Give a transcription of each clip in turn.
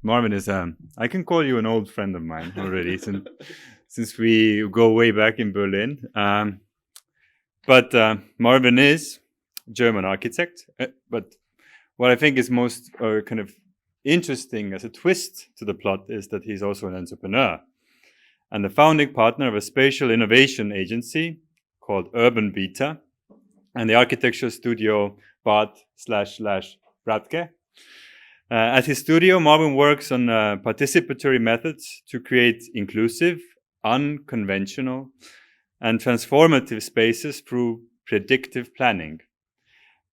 Marvin is, I can call you an old friend of mine already, since we go way back in Berlin. But Marvin is a German architect. But what I think is most kind of interesting as a twist to the plot is that he's also an entrepreneur and the founding partner of a spatial innovation agency called Urban Beta and the architecture studio Bart/Bratke. At his studio, Marvin works on participatory methods to create inclusive, unconventional, and transformative spaces through predictive planning.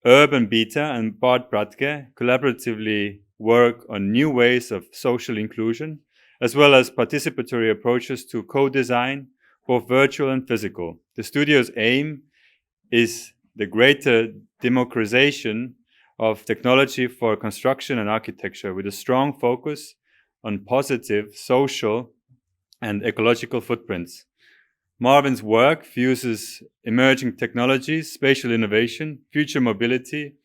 Urban Beta and Bart Bratke collaboratively work on new ways of social inclusion, as well as participatory approaches to co-design, both virtual and physical. The studio's aim is the greater democratization of technology for construction and architecture, with a strong focus on positive social and ecological footprints. Marvin's work fuses emerging technologies, spatial innovation, future mobility,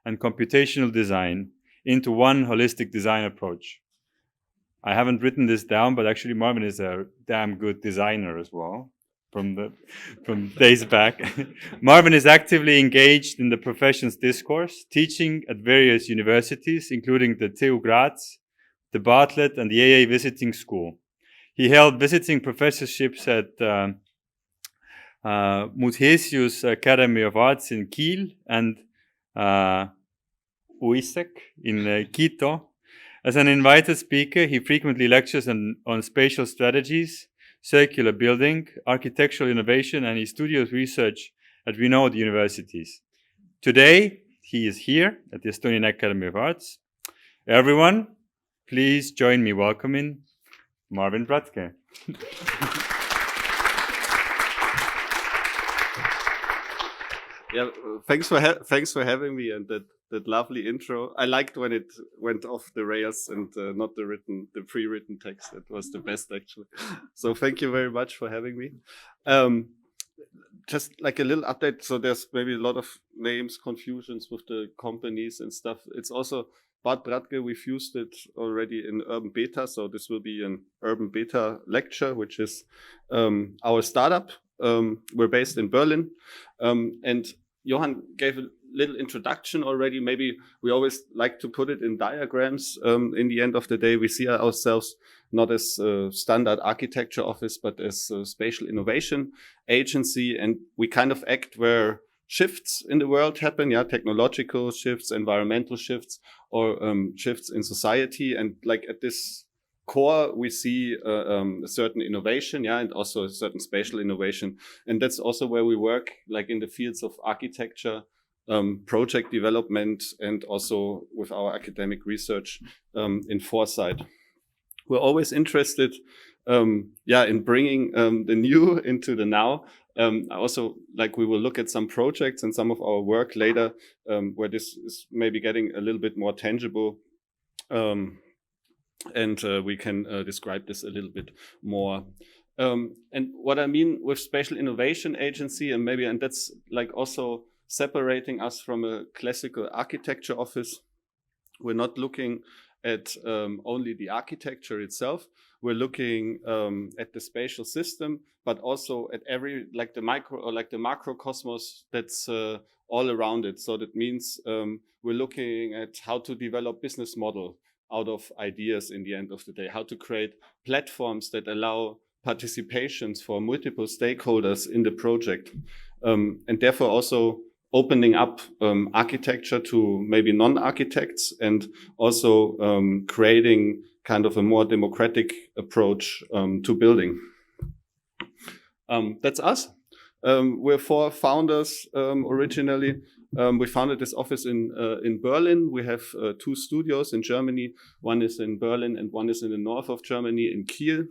and computational design into one holistic design approach. I haven't written this down, but actually Marvin is a damn good designer as well, from days back. Marvin is actively engaged in the profession's discourse, teaching at various universities, including the TU Graz, the Bartlett, and the AA Visiting School. He held visiting professorships at Muthesius Academy of Arts in Kiel and UISEC in Quito. As an invited speaker, he frequently lectures on spatial strategies, circular building, architectural innovation, and he studios research at renowned universities. Today, he is here at the Estonian Academy of Arts. Everyone, please join me welcoming Marvin Bratke. Yeah, thanks for having me, and that lovely intro. I liked when it went off the rails and not the pre-written text. It was the best, actually. So thank you very much for having me. Just like a little update. So there's maybe a lot of names, confusions with the companies and stuff. It's also Bart Bratke. We've used it already in Urban Beta. So this will be an Urban Beta lecture, which is our startup. We're based in Berlin, and Johan gave a little introduction already. Maybe we always like to put it in diagrams. In the end of the day, we see ourselves not as a standard architecture office, but as a spatial innovation agency. And we kind of act where shifts in the world happen, technological shifts, environmental shifts, or shifts in society. And like at this core, we see a certain innovation, and also a certain spatial innovation. And that's also where we work, like in the fields of architecture, project development, and also with our academic research in foresight. We're always interested in bringing the new into the now. Also, like, we will look at some projects and some of our work later where this is maybe getting a little bit more tangible. And we can describe this a little bit more. And what I mean with spatial innovation agency, and that's like also separating us from a classical architecture office. We're not looking at only the architecture itself. We're looking at the spatial system, but also at every, like the micro or like the macrocosmos that's all around it. So that means we're looking at how to develop business model out of ideas in the end of the day, how to create platforms that allow participations for multiple stakeholders in the project, and therefore also opening up architecture to maybe non-architects, and also creating kind of a more democratic approach to building. That's us. We're 4 founders originally. We founded this office in Berlin. We have 2 studios in Germany. One is in Berlin and one is in the north of Germany in Kiel.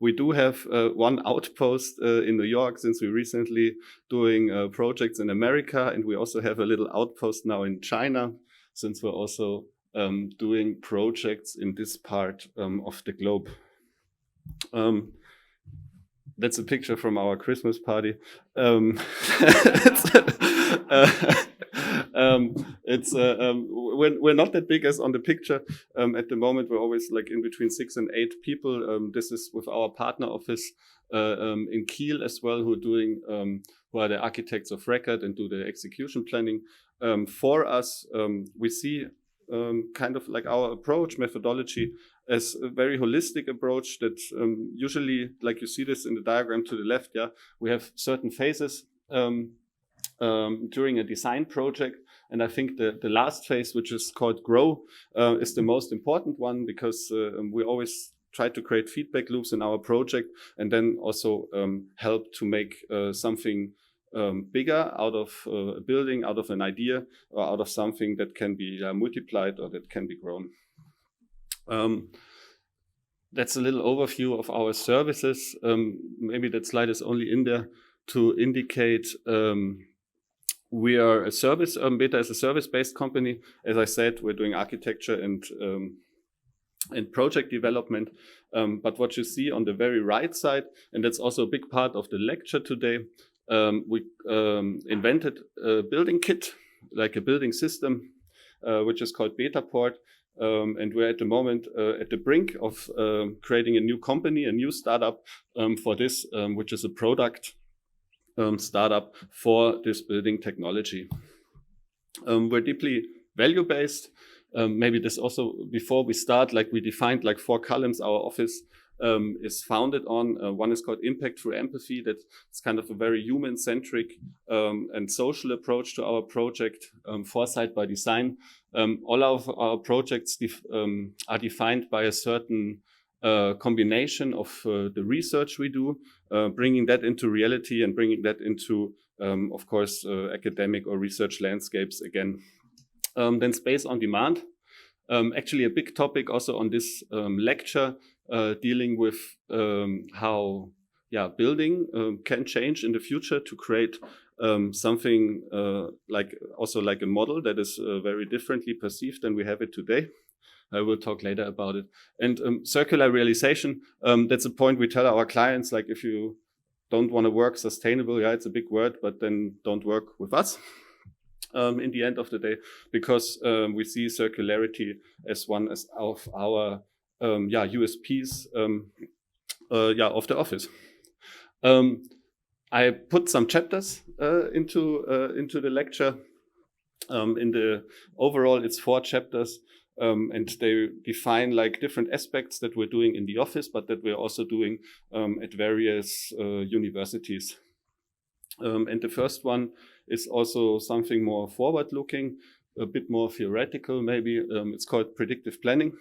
We do have 1 outpost in New York, since we're recently doing projects in America. And we also have a little outpost now in China, since we're also doing projects in this part of the globe. That's a picture from our Christmas it's we're not that big as on the picture. At the moment, we're always like in between 6 and 8 people. This is with our partner office in Kiel as well, who are the architects of record and do the execution planning. For us, we see kind of like our approach methodology as a very holistic approach that usually, like you see this in the diagram to the left, we have certain phases during a design project. And I think the last phase, which is called grow, is the most important one, because we always try to create feedback loops in our project, and then also help to make something bigger out of a building, out of an idea, or out of something that can be multiplied or that can be grown. That's a little overview of our services. Maybe that slide is only in there to indicate we are a service. Beta is a service-based company. As I said, we're doing architecture and project development. But what you see on the very right side, and that's also a big part of the lecture today, we invented a building kit, like a building system, which is called Betaport. And we're at the moment at the brink of creating a new company, a new startup for this, which is a product startup for this building technology. We're deeply value-based. Maybe this also, before we start, like we defined like 4 columns our office is founded on. One is called impact through empathy. That's kind of a very human-centric and social approach to our project. Foresight by design. All of our projects are defined by a certain combination of the research we do, bringing that into reality and bringing that into, of course, academic or research landscapes again. Then space on demand. Actually a big topic also on this lecture, dealing with how building can change in the future to create something like a model that is very differently perceived than we have it today. I will talk later about it. And circular realization, that's a point we tell our clients, like if you don't want to work sustainable, it's a big word, but then don't work with us. In the end of the day, because we see circularity as one of our USPs of the office. I put some chapters into the lecture. In the overall, it's 4 chapters, and they define like different aspects that we're doing in the office, but that we're also doing at various universities. And the first one is also something more forward-looking, a bit more theoretical maybe. It's called predictive planning.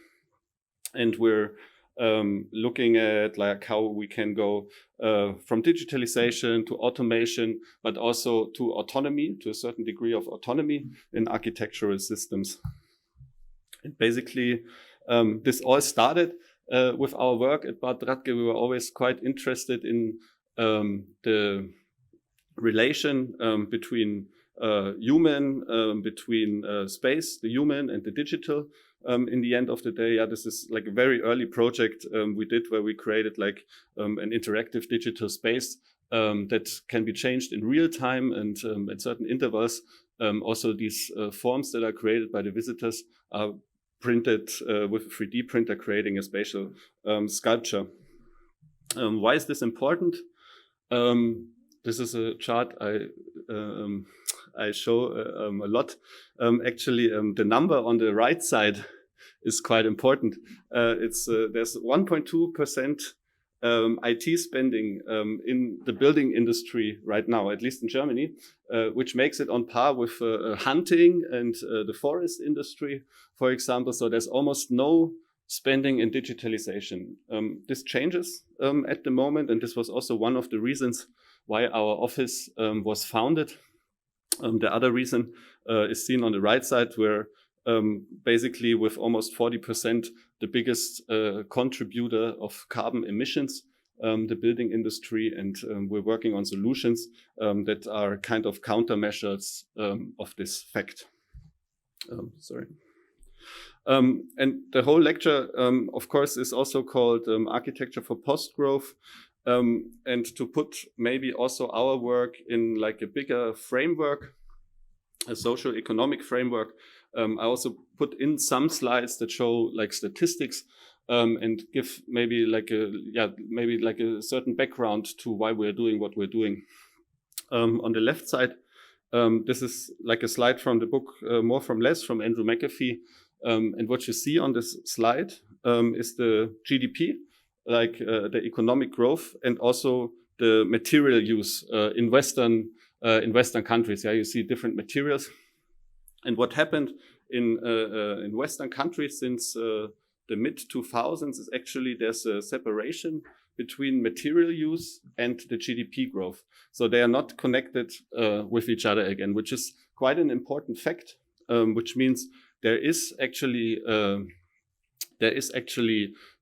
And we're looking at like how we can go from digitalization to automation, but also to autonomy, to a certain degree of autonomy in architectural systems. And basically, this all started with our work at Bart Bratke. We were always quite interested in the relation between space, the human, and the digital. In the end of the day, this is like a very early project we did where we created like an interactive digital space that can be changed in real time and at certain intervals. Also, these forms that are created by the visitors are printed with a 3D printer, creating a spatial sculpture. Why is this important? This is a chart I show a lot. Actually, the number on the right side is quite important. There's 1.2% IT spending in the building industry right now, at least in Germany, which makes it on par with hunting and the forest industry, for example. So there's almost no spending in digitalization. This changes at the moment, and this was also one of the reasons why our office was founded. The other reason is seen on the right side, where basically with almost 40% the biggest contributor of carbon emissions, the building industry, and we're working on solutions that are kind of countermeasures of this fact. And the whole lecture, of course, is also called Architecture for Post-Growth. And to put maybe also our work in like a bigger framework, a socio-economic framework. I also put in some slides that show like statistics and give maybe like a certain background to why we're doing what we're doing. On the left side, this is like a slide from the book More from Less from Andrew McAfee. And what you see on this slide is the GDP, like the economic growth, and also the material use in Western countries. Yeah, you see different materials. And what happened in Western countries since the mid-2000s is actually there's a separation between material use and the GDP growth. So they are not connected with each other again, which is quite an important fact, which means there is actually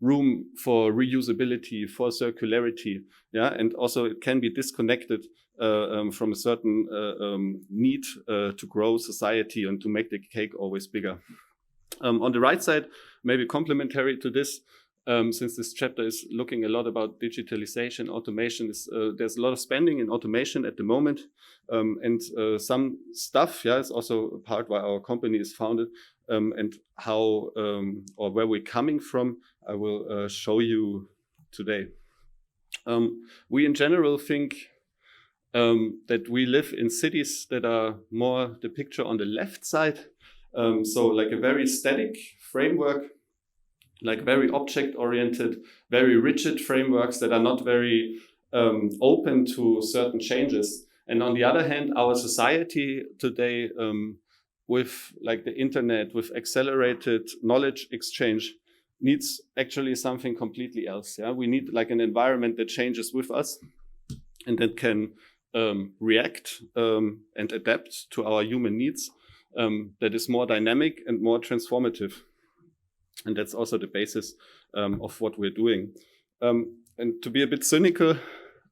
room for reusability, for circularity, yeah, and also it can be disconnected from a certain need to grow society and to make the cake always bigger. On the right side, maybe complementary to this, since this chapter is looking a lot about digitalization, automation, there's a lot of spending in automation at the moment, and some stuff, yeah, is also a part why our company is founded, and how or where we're coming from, I will show you today. We in general think that we live in cities that are more the picture on the left side, so like a very static framework, like very object-oriented, very rigid frameworks that are not very open to certain changes. And on the other hand, our society today, with like the internet, with accelerated knowledge exchange, needs actually something completely else. Yeah, we need like an environment that changes with us and that can react and adapt to our human needs, that is more dynamic and more transformative. And that's also the basis of what we're doing. And to be a bit cynical,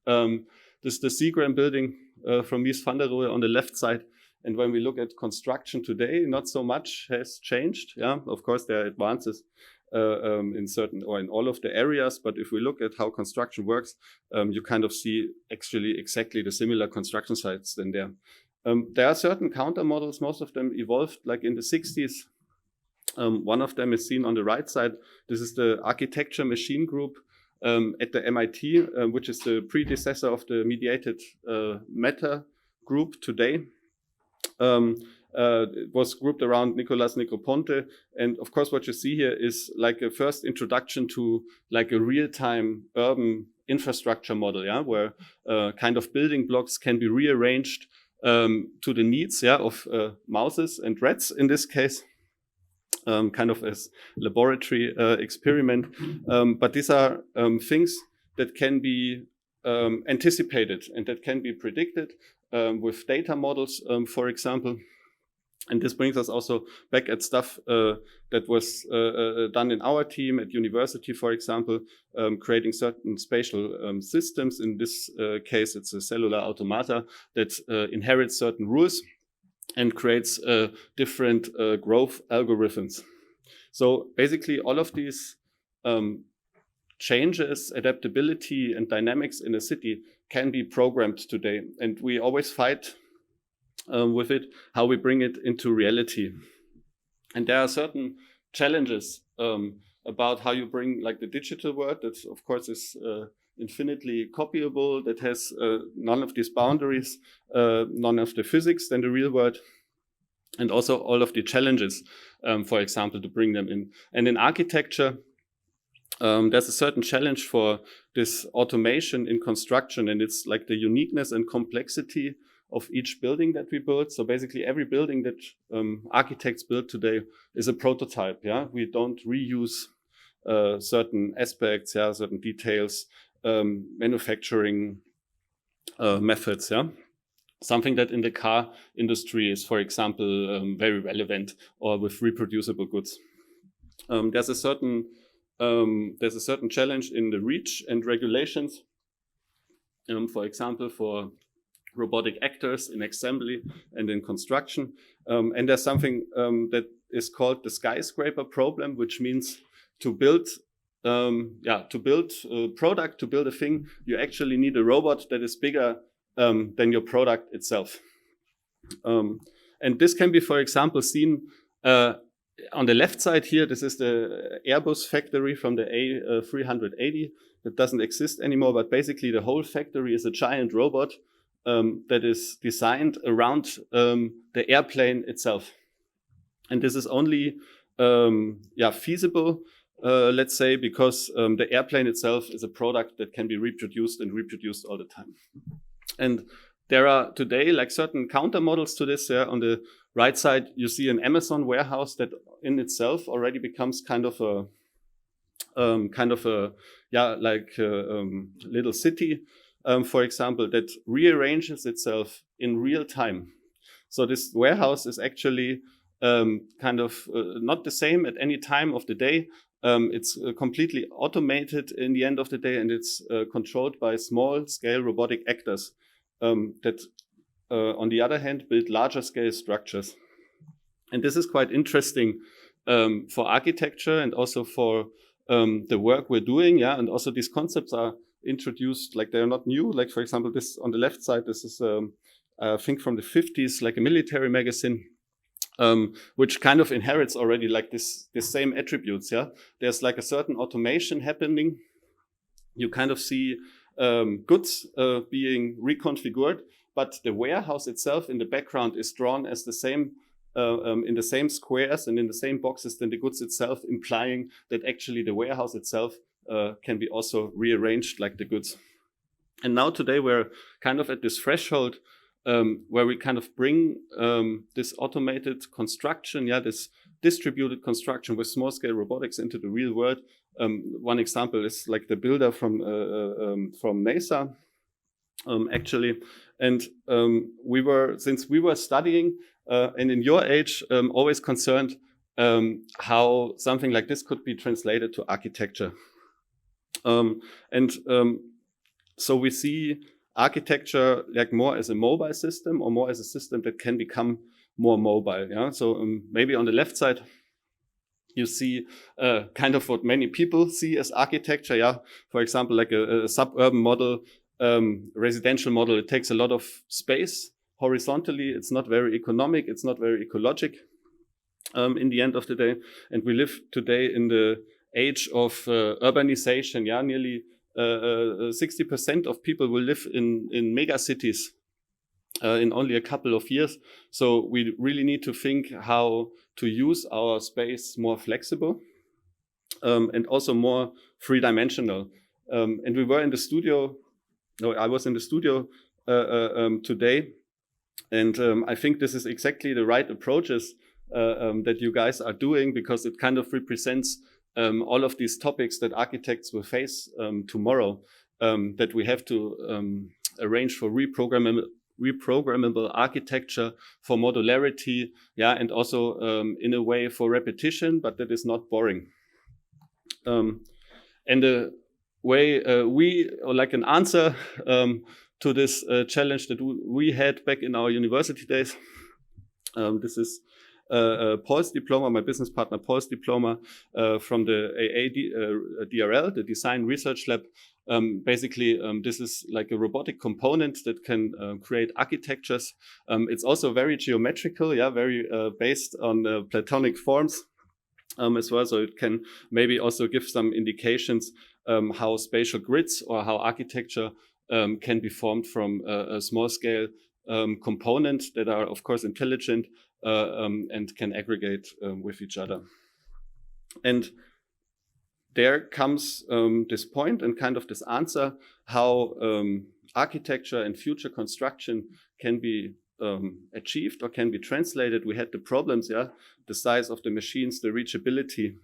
this is the Seagram building from Mies van der Rohe on the left side. And when we look at construction today, not so much has changed. Yeah, of course, there are advances in certain or in all of the areas. But if we look at how construction works, you kind of see actually exactly the similar construction sites than there. There are certain counter models. Most of them evolved like in the 60s. One of them is seen on the right side. This is the Architecture Machine Group at the MIT, which is the predecessor of the mediated matter group today. It was grouped around Nicolas Negroponte. And of course, what you see here is like a first introduction to like a real-time urban infrastructure model, yeah, where kind of building blocks can be rearranged to the needs, yeah, of mouses and rats in this case. Kind of as laboratory experiment. But these are things that can be anticipated and that can be predicted with data models, for example. And this brings us also back at stuff that was done in our team at university, for example, creating certain spatial systems. In this case, it's a cellular automata that inherits certain rules and creates different growth algorithms. So basically all of these changes, adaptability and dynamics in a city can be programmed today. And we always fight with it, how we bring it into reality. And there are certain challenges about how you bring like the digital world that of course is infinitely copyable, that has none of these boundaries, none of the physics than the real world, and also all of the challenges, for example, to bring them in. And in architecture, there's a certain challenge for this automation in construction, and it's like the uniqueness and complexity of each building that we build. So basically every building that architects build today is a prototype, yeah? We don't reuse certain aspects, yeah, certain details, manufacturing methods, yeah. Something that in the car industry is, for example, very relevant, or with reproducible goods. There's a certain challenge in the reach and regulations. For example, for robotic actors in assembly and in construction. And there's something that is called the skyscraper problem, which means to build a product, to build a thing, you actually need a robot that is bigger than your product itself. And And this can be, for example, seen on the left side here. This is the Airbus factory from the A380 that doesn't exist anymore, but basically the whole factory is a giant robot that is designed around the airplane itself. And this is only feasible, let's say, because the airplane itself is a product that can be reproduced and reproduced all the time. And there are today like certain counter models to this. On the right side, you see an Amazon warehouse that in itself already becomes kind of a little city, for example, that rearranges itself in real time. So this warehouse is actually not the same at any time of the day. It's completely automated in the end of the day, and it's controlled by small-scale robotic actors that, on the other hand, build larger-scale structures. And this is quite interesting for architecture and also for the work we're doing. Yeah, and also these concepts are introduced, like they're not new. Like, for example, this on the left side, this is I think from the 50s, like a military magazine. Which kind of inherits already like this same attributes. Yeah, there's like a certain automation happening. You kind of see goods being reconfigured, but the warehouse itself in the background is drawn as the same in the same squares and in the same boxes than the goods itself, implying that actually the warehouse itself can be also rearranged like the goods. And now today we're kind of at this threshold where we kind of bring this automated construction, this distributed construction with small-scale robotics into the real world. One example is like the builder from NASA, actually. And since we were studying, and in your age, always concerned how something like this could be translated to architecture. So we see architecture like more as a mobile system or more as a system that can become more mobile. Yeah. So maybe on the left side, you see kind of what many people see as architecture. Yeah. For example, like a suburban model, residential model. It takes a lot of space horizontally. It's not very economic. It's not very ecologic in the end of the day. And we live today in the age of urbanization. Yeah, nearly 60% of people will live in mega cities in only a couple of years. So we really need to think how to use our space more flexible and also more three-dimensional. And we were in the studio, I was in the studio today, and I think this is exactly the right approaches that you guys are doing, because it kind of represents all of these topics that architects will face tomorrow, that we have to arrange for reprogrammable architecture, for modularity, and also in a way for repetition, but that is not boring. And the way like an answer to this challenge that we had back in our university days, this is Paul's diploma, my business partner Paul's diploma from the DRL, the Design Research Lab. Basically, this is like a robotic component that can create architectures. It's also very geometrical, very based on Platonic forms as well. So it can maybe also give some indications how spatial grids or how architecture can be formed from a small-scale components that are, of course, intelligent and can aggregate with each other. And there comes this point and kind of this answer how architecture and future construction can be achieved or can be translated. We had the problems, the size of the machines, the reachability.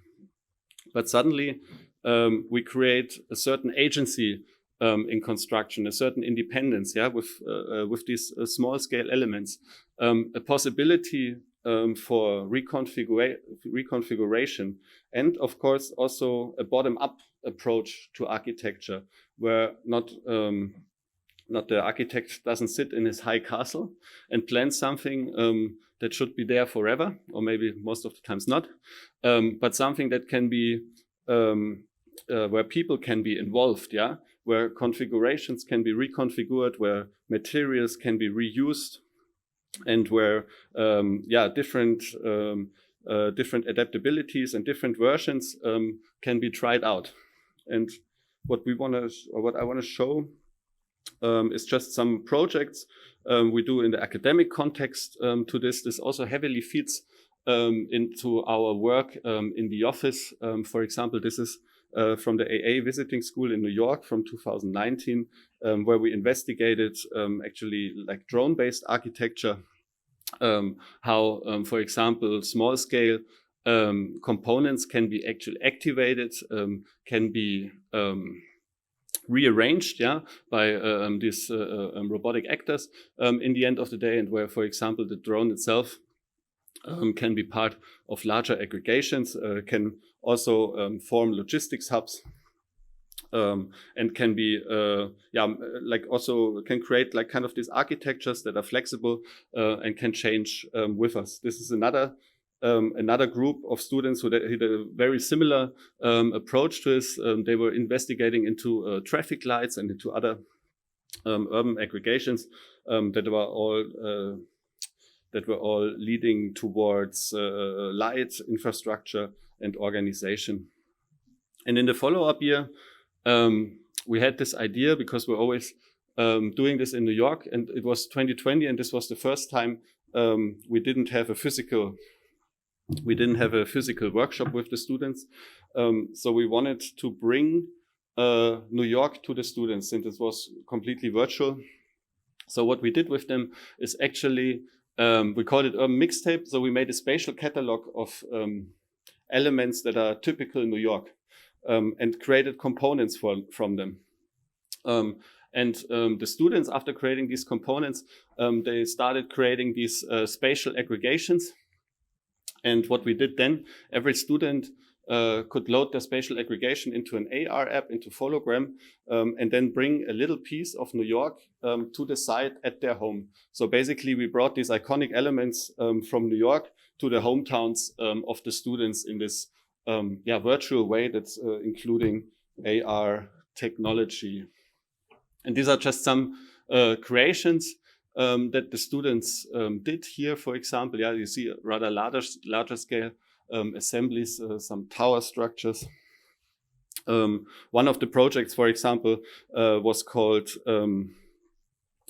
But suddenly we create a certain agency in construction, a certain independence, with these small-scale elements, a possibility for reconfiguration, and of course also a bottom-up approach to architecture, where not the architect doesn't sit in his high castle and plan something that should be there forever, or maybe most of the times not, but something that can be where people can be involved, where configurations can be reconfigured, where materials can be reused, and where different adaptabilities and different versions can be tried out. And what I want to show is just some projects we do in the academic context to this. This also heavily feeds into our work in the office. For example, this is from the AA Visiting School in New York from 2019, where we investigated actually like drone-based architecture, how, for example, small-scale components can be actually activated, can be rearranged, by these robotic actors in the end of the day, and where, for example, the drone itself can be part of larger aggregations, can also form logistics hubs, and can be also can create like kind of these architectures that are flexible and can change with us. This is another group of students who had a very similar approach to this. They were investigating into traffic lights and into other urban aggregations that were all leading towards light infrastructure and organization. And in the follow-up year, we had this idea, because we're always doing this in New York, and it was 2020, and this was the first time we didn't have a physical workshop with the students. So we wanted to bring New York to the students, since it was completely virtual. So what we did with them is actually, we called it Urban Mixtape. So we made a spatial catalog of elements that are typical in New York, and created components from them. And the students, after creating these components, they started creating these spatial aggregations. And what we did then, every student could load their spatial aggregation into an AR app, into Hologram, and then bring a little piece of New York to the site at their home. So basically, we brought these iconic elements from New York to the hometowns of the students in this virtual way that's including AR technology. And these are just some creations that the students did here, for example. You see rather larger scale assemblies, some tower structures. One of the projects, for example, was called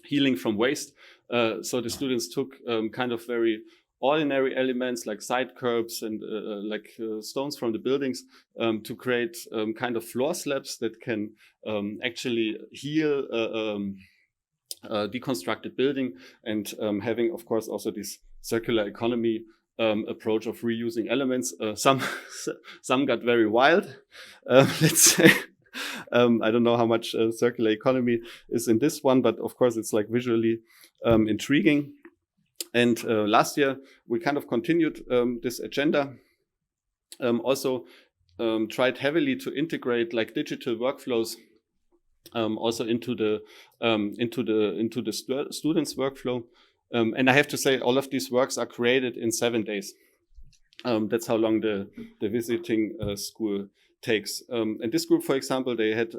Healing from Waste. So the students took kind of very ordinary elements like side curbs and stones from the buildings to create kind of floor slabs that can actually heal deconstructed building, and having, of course, also this circular economy approach of reusing elements. Some got very wild, let's say. I don't know how much circular economy is in this one, but of course it's like visually intriguing. And last year we kind of continued this agenda. Also tried heavily to integrate like digital workflows also into the students' workflow. And I have to say, all of these works are created in 7 days. That's how long the visiting school takes. And this group, for example, they had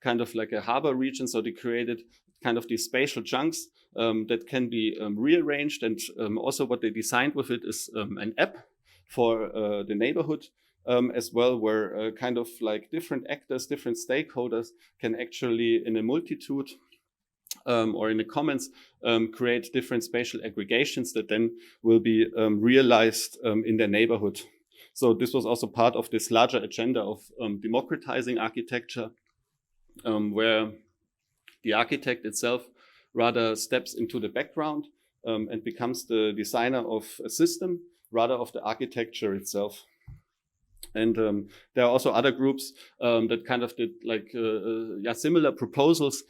kind of like a harbor region, so they created kind of these spatial chunks that can be rearranged. And also what they designed with it is an app for the neighborhood as well, where kind of like different actors, different stakeholders can actually, in a multitude or in the commons, create different spatial aggregations that then will be realized in their neighborhood. So this was also part of this larger agenda of democratizing architecture, where the architect itself rather steps into the background and becomes the designer of a system rather of the architecture itself. And there are also other groups that kind of did like similar proposals.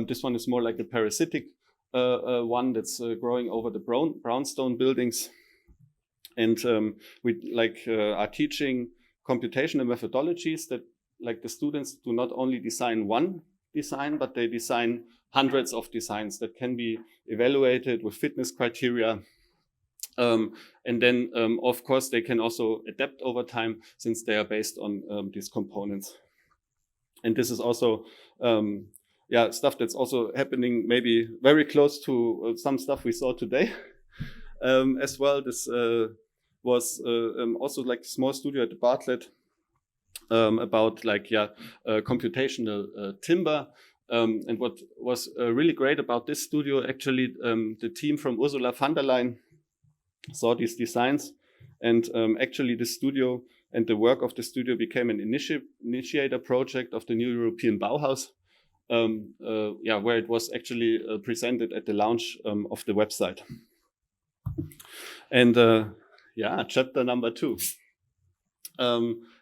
This one is more like a parasitic one that's growing over the brownstone buildings. And we are teaching computational methodologies that like the students do not only design one design, but they design hundreds of designs that can be evaluated with fitness criteria. And then, of course, they can also adapt over time since they are based on these components. And this is also stuff that's also happening maybe very close to some stuff we saw today. as well. This was also like a small studio at the Bartlett about like computational timber. And what was really great about this studio, actually, the team from Ursula von der Leyen saw these designs, and actually the studio and the work of the studio became an initiator project of the new European Bauhaus, where it was actually presented at the launch of the website. And chapter number 2.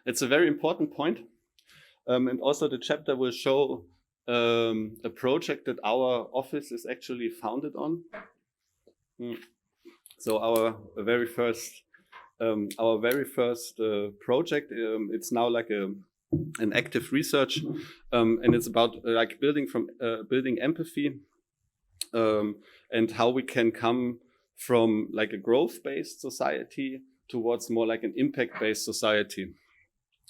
It's a very important point. And also the chapter will show a project that our office is actually founded on. So our very first project, it's now like an active research, and it's about like building empathy, and how we can come from like a growth-based society towards more like an impact-based society,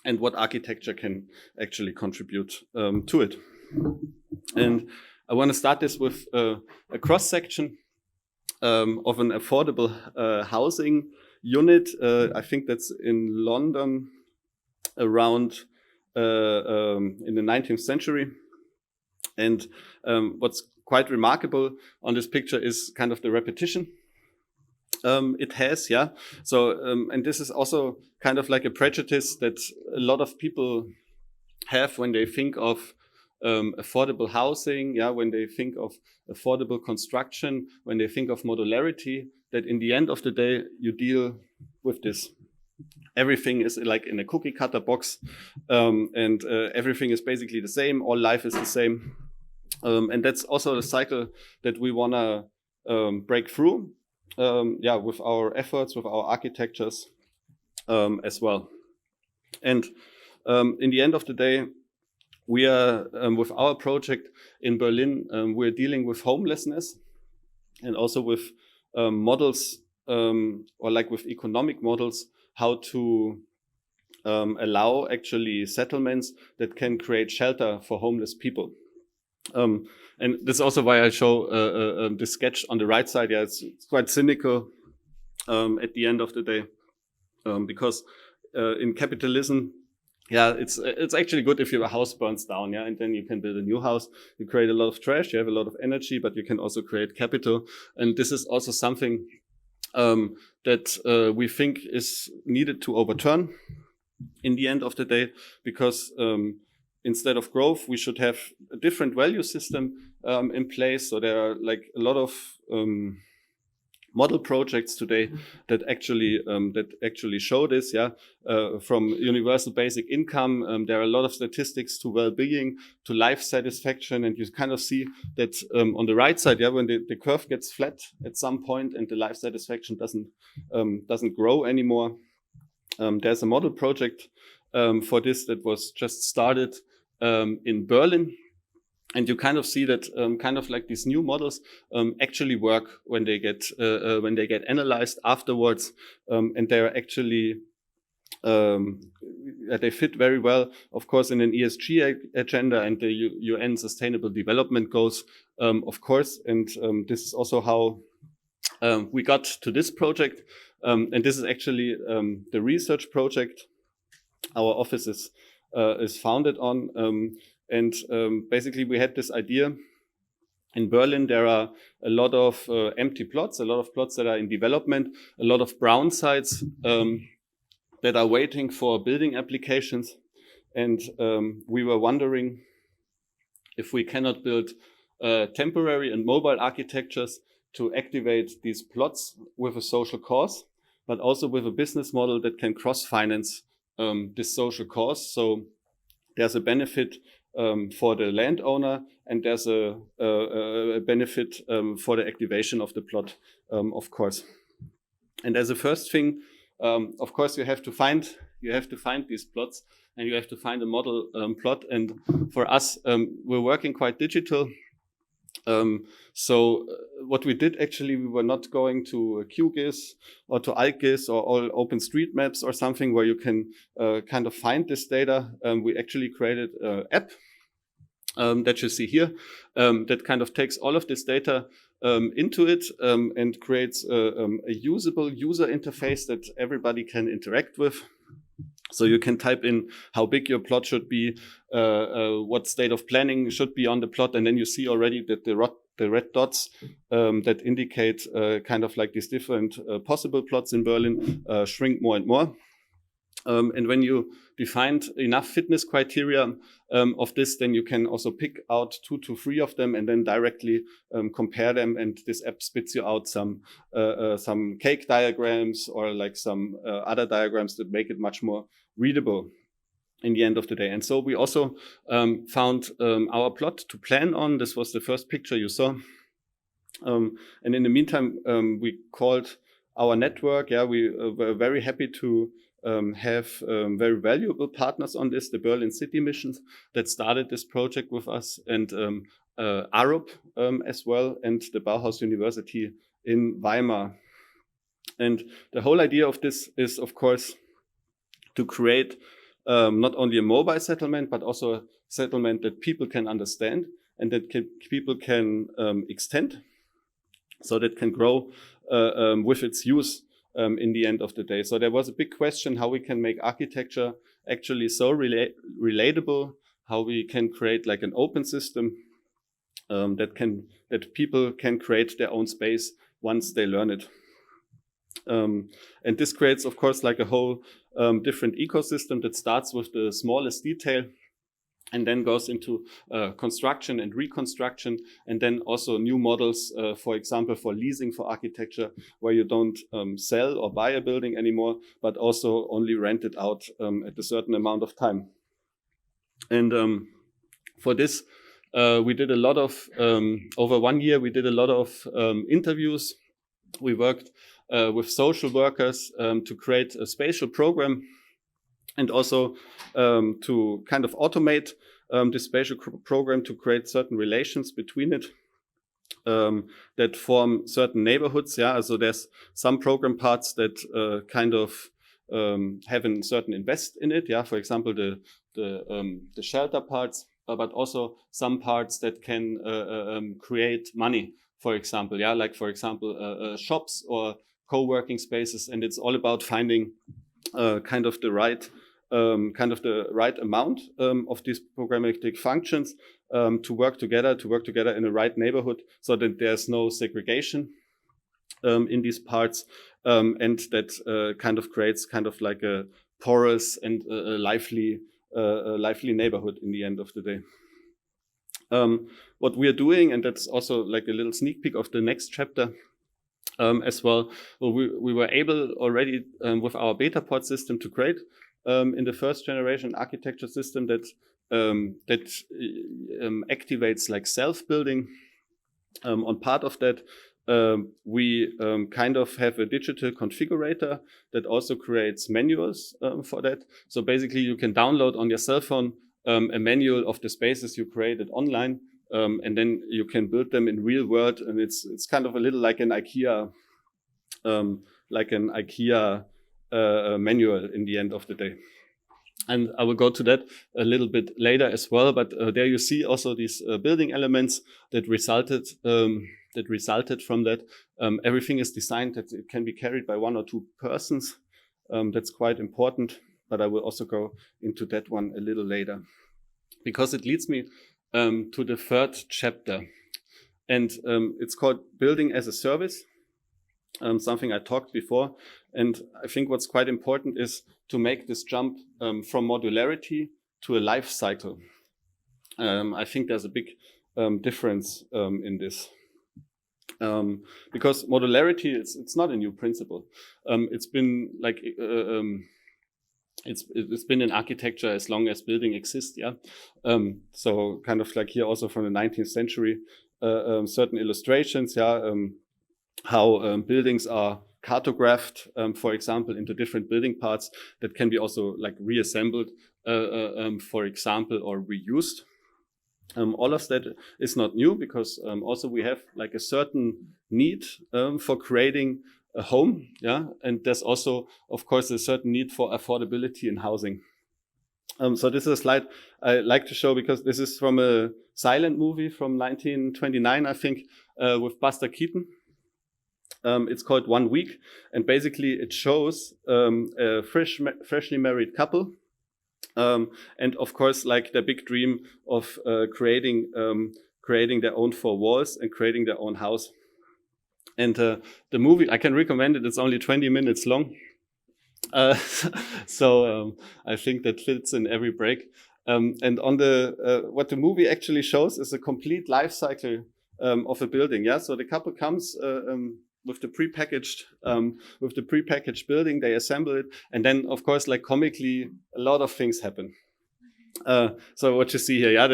and what architecture can actually contribute to it. And I want to start this with a cross-section of an affordable housing unit. I think that's in London around in the 19th century. And what's quite remarkable on this picture is kind of the repetition it has, yeah. So, and this is also kind of like a prejudice that a lot of people have when they think of affordable housing, yeah, when they think of affordable construction, when they think of modularity, that in the end of the day, you deal with this. Everything is like in a cookie cutter box, and everything is basically the same. All life is the same. And that's also the cycle that we want to break through, with our efforts, with our architectures as well. And in the end of the day, we are, with our project in Berlin, we're dealing with homelessness, and also with models, or like with economic models, how to allow actually settlements that can create shelter for homeless people. And that's also why I show the sketch on the right side. Yeah, it's quite cynical at the end of the day, because in capitalism, yeah, it's actually good if your house burns down, yeah, and then you can build a new house. You create a lot of trash, you have a lot of energy, but you can also create capital. And this is also something that we think is needed to overturn in the end of the day, because instead of growth, we should have a different value system in place. So there are like a lot of model projects today that actually show this, yeah. From universal basic income, there are a lot of statistics to well-being, to life satisfaction, and you kind of see that on the right side, yeah, when the curve gets flat at some point and the life satisfaction doesn't grow anymore. There's a model project for this that was just started in Berlin. And you kind of see that kind of like these new models actually work when they get analyzed afterwards, and they're actually they fit very well, of course, in an ESG agenda and the UN Sustainable Development Goals, of course. And this is also how we got to this project. And this is actually the research project our office is founded on. And basically, we had this idea. In Berlin, there are a lot of empty plots, a lot of plots that are in development, a lot of brown sites that are waiting for building applications. And we were wondering if we cannot build temporary and mobile architectures to activate these plots with a social cause, but also with a business model that can cross-finance this social cause. So there's a benefit for the landowner, and there's a benefit for the activation of the plot, of course. And as a first thing, of course, you have to find these plots, and you have to find a model plot. And for us, we're working quite digital. So what we did, actually, we were not going to QGIS or to ArcGIS or all OpenStreetMaps or something where you can kind of find this data. We actually created an app that you see here that kind of takes all of this data into it and creates a usable user interface that everybody can interact with. So you can type in how big your plot should be, what state of planning should be on the plot, and then you see already that the red dots that indicate kind of like these different possible plots in Berlin shrink more and more. And when you defined enough fitness criteria of this, then you can also pick out 2 to 3 of them and then directly compare them. And this app spits you out some cake diagrams or like some other diagrams that make it much more readable in the end of the day. And so we also found our plot to plan on. This was the first picture you saw. And in the meantime, we called our network. Yeah, we were very happy to have very valuable partners on this, the Berlin City Missions that started this project with us, and Arup as well, and the Bauhaus University in Weimar. And the whole idea of this is, of course, to create not only a mobile settlement, but also a settlement that people can understand and that people can extend, so that can grow with its use in the end of the day. So there was a big question how we can make architecture actually so relatable, how we can create like an open system that people can create their own space once they learn it. And this creates, of course, like a whole different ecosystem that starts with the smallest detail and then goes into construction and reconstruction, and then also new models, for example, for leasing for architecture, where you don't sell or buy a building anymore, but also only rent it out at a certain amount of time. And for this, we did a lot of, over 1 year, we did a lot of interviews. We worked with social workers to create a spatial program, and also to kind of automate the spatial program to create certain relations between it that form certain neighborhoods. Yeah, so there's some program parts that kind of have a certain invest in it. Yeah, for example, the shelter parts, but also some parts that can create money. For example, yeah, like for example, shops or co-working spaces, and it's all about finding kind of the right amount of these programmatic functions to work together in the right neighborhood, so that there's no segregation in these parts, and that kind of creates kind of like a porous and a lively neighborhood in the end of the day. What we are doing, and that's also like a little sneak peek of the next chapter as well. Well, we were able already with our beta pod system to create in the first generation architecture system that activates like self-building. On part of that, we kind of have a digital configurator that also creates manuals for that. So basically, you can download on your cell phone a manual of the spaces you created online, and then you can build them in real world. And it's kind of a little like an IKEA manual in the end of the day. And I will go to that a little bit later as well. But there you see also these building elements that resulted from that. Everything is designed that it can be carried by 1 or 2 persons. That's quite important. But I will also go into that one a little later, because it leads me to the third chapter. And it's called Building as a Service, something I talked before. And I think what's quite important is to make this jump from modularity to a life cycle. I think there's a big difference in this. Because modularity, it's not a new principle. It's been like it's been in architecture as long as building exists. Yeah. So kind of like here also from the 19th century, certain illustrations. Yeah. How buildings are cartographed, for example, into different building parts that can be also like reassembled, for example, or reused. All of that is not new, because also we have like a certain need for creating a home, yeah, and there's also, of course, a certain need for affordability in housing. So this is a slide I like to show because this is from a silent movie from 1929, I think, with Buster Keaton. It's called 1 Week, and basically it shows a freshly married couple, and of course, like their big dream of creating their own four walls and creating their own house. And the movie, I can recommend it. It's only 20 minutes long. So I think that fits in every break. And on what the movie actually shows is a complete life cycle of a building. Yeah, so the couple comes with the prepackaged building, they assemble it, and then of course, like comically, a lot of things happen. So what you see here, yeah,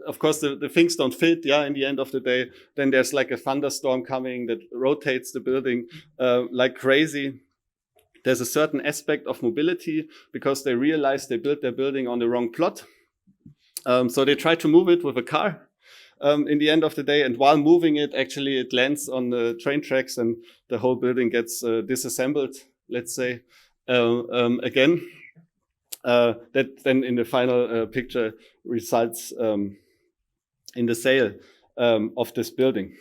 of course, the things don't fit, yeah, in the end of the day. Then there's like a thunderstorm coming that rotates the building like crazy. There's a certain aspect of mobility because they realize they built their building on the wrong plot. So they try to move it with a car in the end of the day. And while moving it, actually, it lands on the train tracks and the whole building gets disassembled, let's say, again. That then in the final picture results in the sale of this building.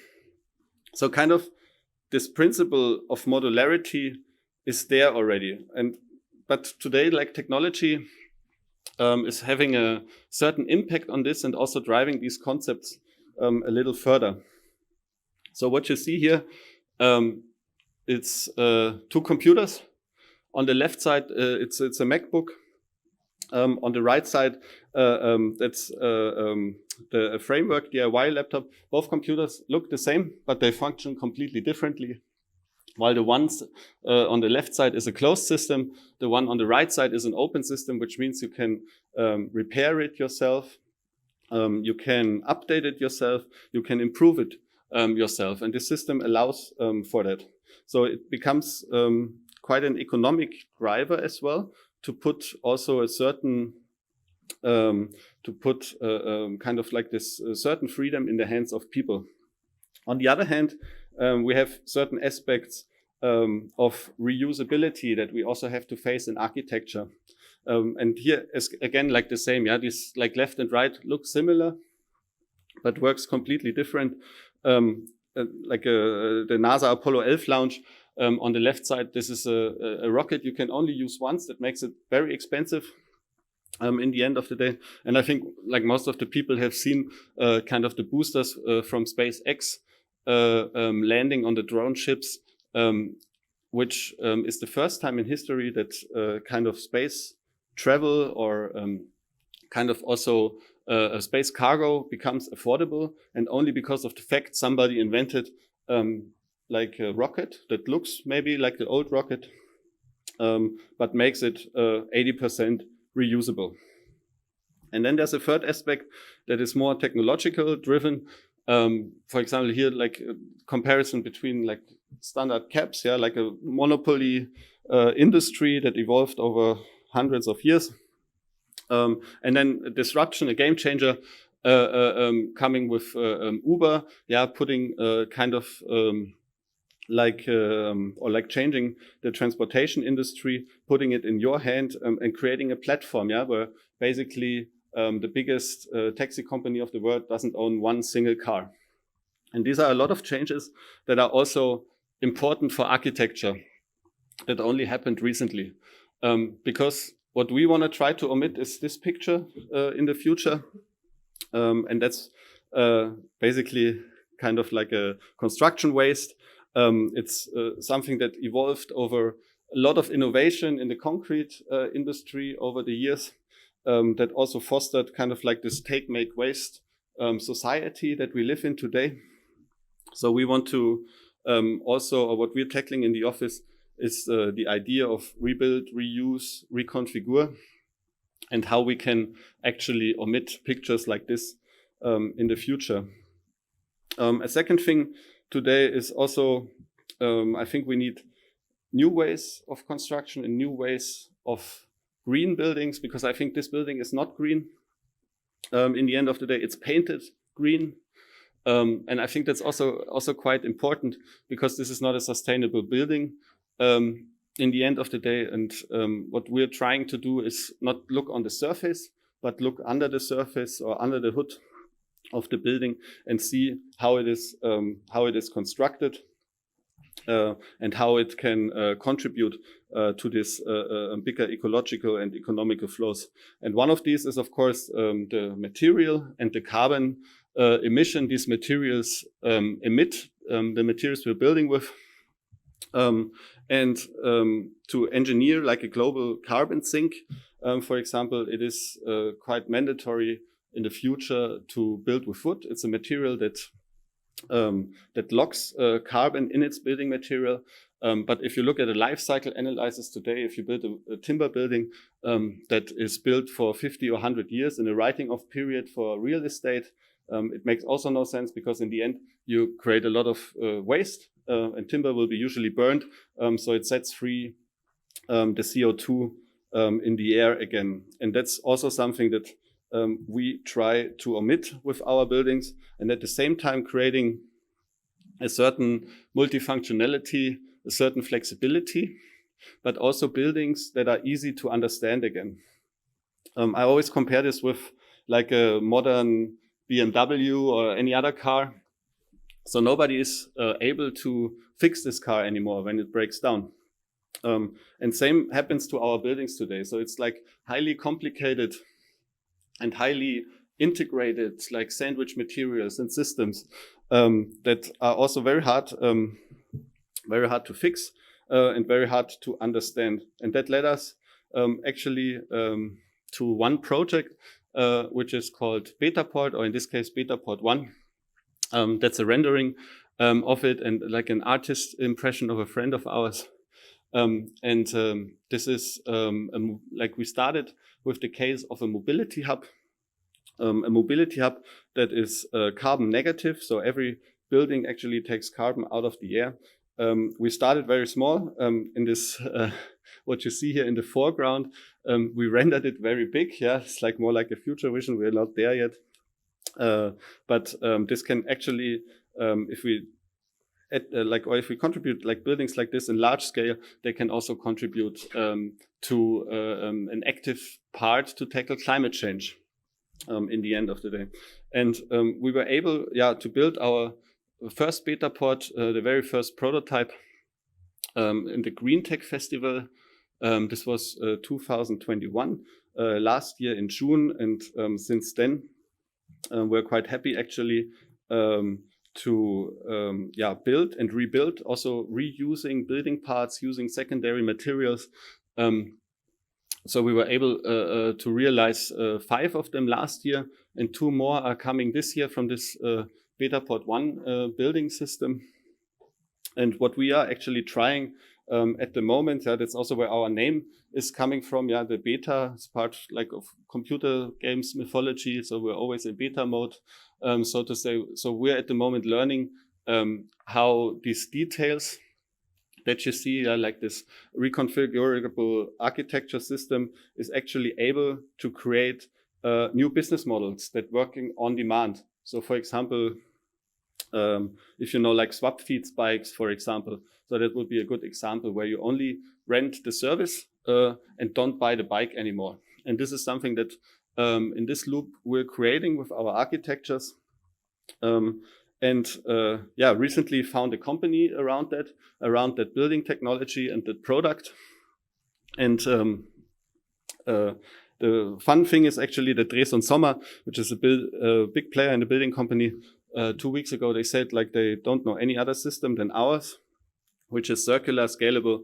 So kind of this principle of modularity is there already. But today, like technology is having a certain impact on this and also driving these concepts a little further. So what you see here, it's 2 computers. On the left side, it's a MacBook. On the right side, that's the framework DIY laptop. Both computers look the same, but they function completely differently. While the ones on the left side is a closed system, the one on the right side is an open system, which means you can repair it yourself, you can update it yourself, you can improve it yourself. And this system allows for that. So it becomes quite an economic driver as well, to put also a certain, kind of like this certain freedom in the hands of people. On the other hand, we have certain aspects of reusability that we also have to face in architecture. And here is again like the same, yeah, these like left and right look similar, but works completely different. Like the NASA Apollo 11 launch, on the left side, this is a rocket you can only use once. That makes it very expensive in the end of the day. And I think like most of the people have seen kind of the boosters from SpaceX landing on the drone ships, which is the first time in history that kind of space travel or kind of also a space cargo becomes affordable, and only because of the fact somebody invented like a rocket that looks maybe like the old rocket, but makes it 80% reusable. And then there's a third aspect that is more technological driven. For example, here, like a comparison between like standard cabs, yeah, like a monopoly industry that evolved over hundreds of years. And then a disruption, a game changer, coming with Uber, yeah, putting kind of or like changing the transportation industry, putting it in your hand and creating a platform, yeah, where basically the biggest taxi company of the world doesn't own one single car. And these are a lot of changes that are also important for architecture that only happened recently. Because what we want to try to omit is this picture in the future. And that's basically kind of like a construction waste. It's something that evolved over a lot of innovation in the concrete industry over the years, that also fostered kind of like this take, make, waste society that we live in today. So we want to also, or what we're tackling in the office is the idea of rebuild, reuse, reconfigure, and how we can actually omit pictures like this in the future. A second thing today is also, I think we need new ways of construction and new ways of green buildings, because I think this building is not green. In the end of the day, it's painted green. And I think that's also quite important, because this is not a sustainable building. in the end of the day. And what we're trying to do is not look on the surface, but look under the surface or under the hood of the building and see how it is constructed and how it can contribute to this bigger ecological and economical flows. And one of these is, of course, the material and the carbon emission these materials emit, the materials we're building with. And to engineer like a global carbon sink, for example, it is quite mandatory in the future to build with wood. It's a material that locks carbon in its building material. But if you look at a life cycle analysis today, if you build a timber building that is built for 50 or 100 years in a writing off period for real estate, it makes also no sense, because in the end you create a lot of waste, and timber will be usually burned, so it sets free the CO2 in the air again. And that's also something that we try to omit with our buildings, and at the same time creating a certain multifunctionality, a certain flexibility, but also buildings that are easy to understand again. I always compare this with like a modern BMW or any other car. So nobody is able to fix this car anymore when it breaks down. And same happens to our buildings today. So it's like highly complicated and highly integrated, like sandwich materials and systems that are also very hard to fix and very hard to understand. And that led us actually to one project which is called Betaport, or in this case Betaport 1. That's a rendering of it, and like an artist impression of a friend of ours. This is like we started with the case of a mobility hub that is carbon negative. So every building actually takes carbon out of the air. We started very small in this, what you see here in the foreground. We rendered it very big. Yeah, it's like more like a future vision. We're not there yet. But this can actually, if we contribute like buildings like this in large scale, they can also contribute to an active part to tackle climate change in the end of the day. And we were able, to build our first Betaport, the very first prototype, in the Green Tech Festival. This was 2021, last year in June, and since then we're quite happy actually to build and rebuild, also reusing building parts, using secondary materials. So we were able to realize 5 of them last year, and 2 more are coming this year from this Betaport 1 building system. And what we are actually trying at the moment, that's also where our name is coming from. The beta is part like of computer games mythology, so we're always in beta mode, so to say. So we're at the moment learning how these details that you see, like this reconfigurable architecture system, is actually able to create new business models that working on demand. So for example, if you know, like swap feeds bikes, for example, so that would be a good example where you only rent the service and don't buy the bike anymore. And this is something that in this loop we're creating with our architectures. Recently found a company around that building technology and that product. And the fun thing is actually that Dres und Sommer, which is a big player in the building company, 2 weeks ago, they said like they don't know any other system than ours, which is circular, scalable,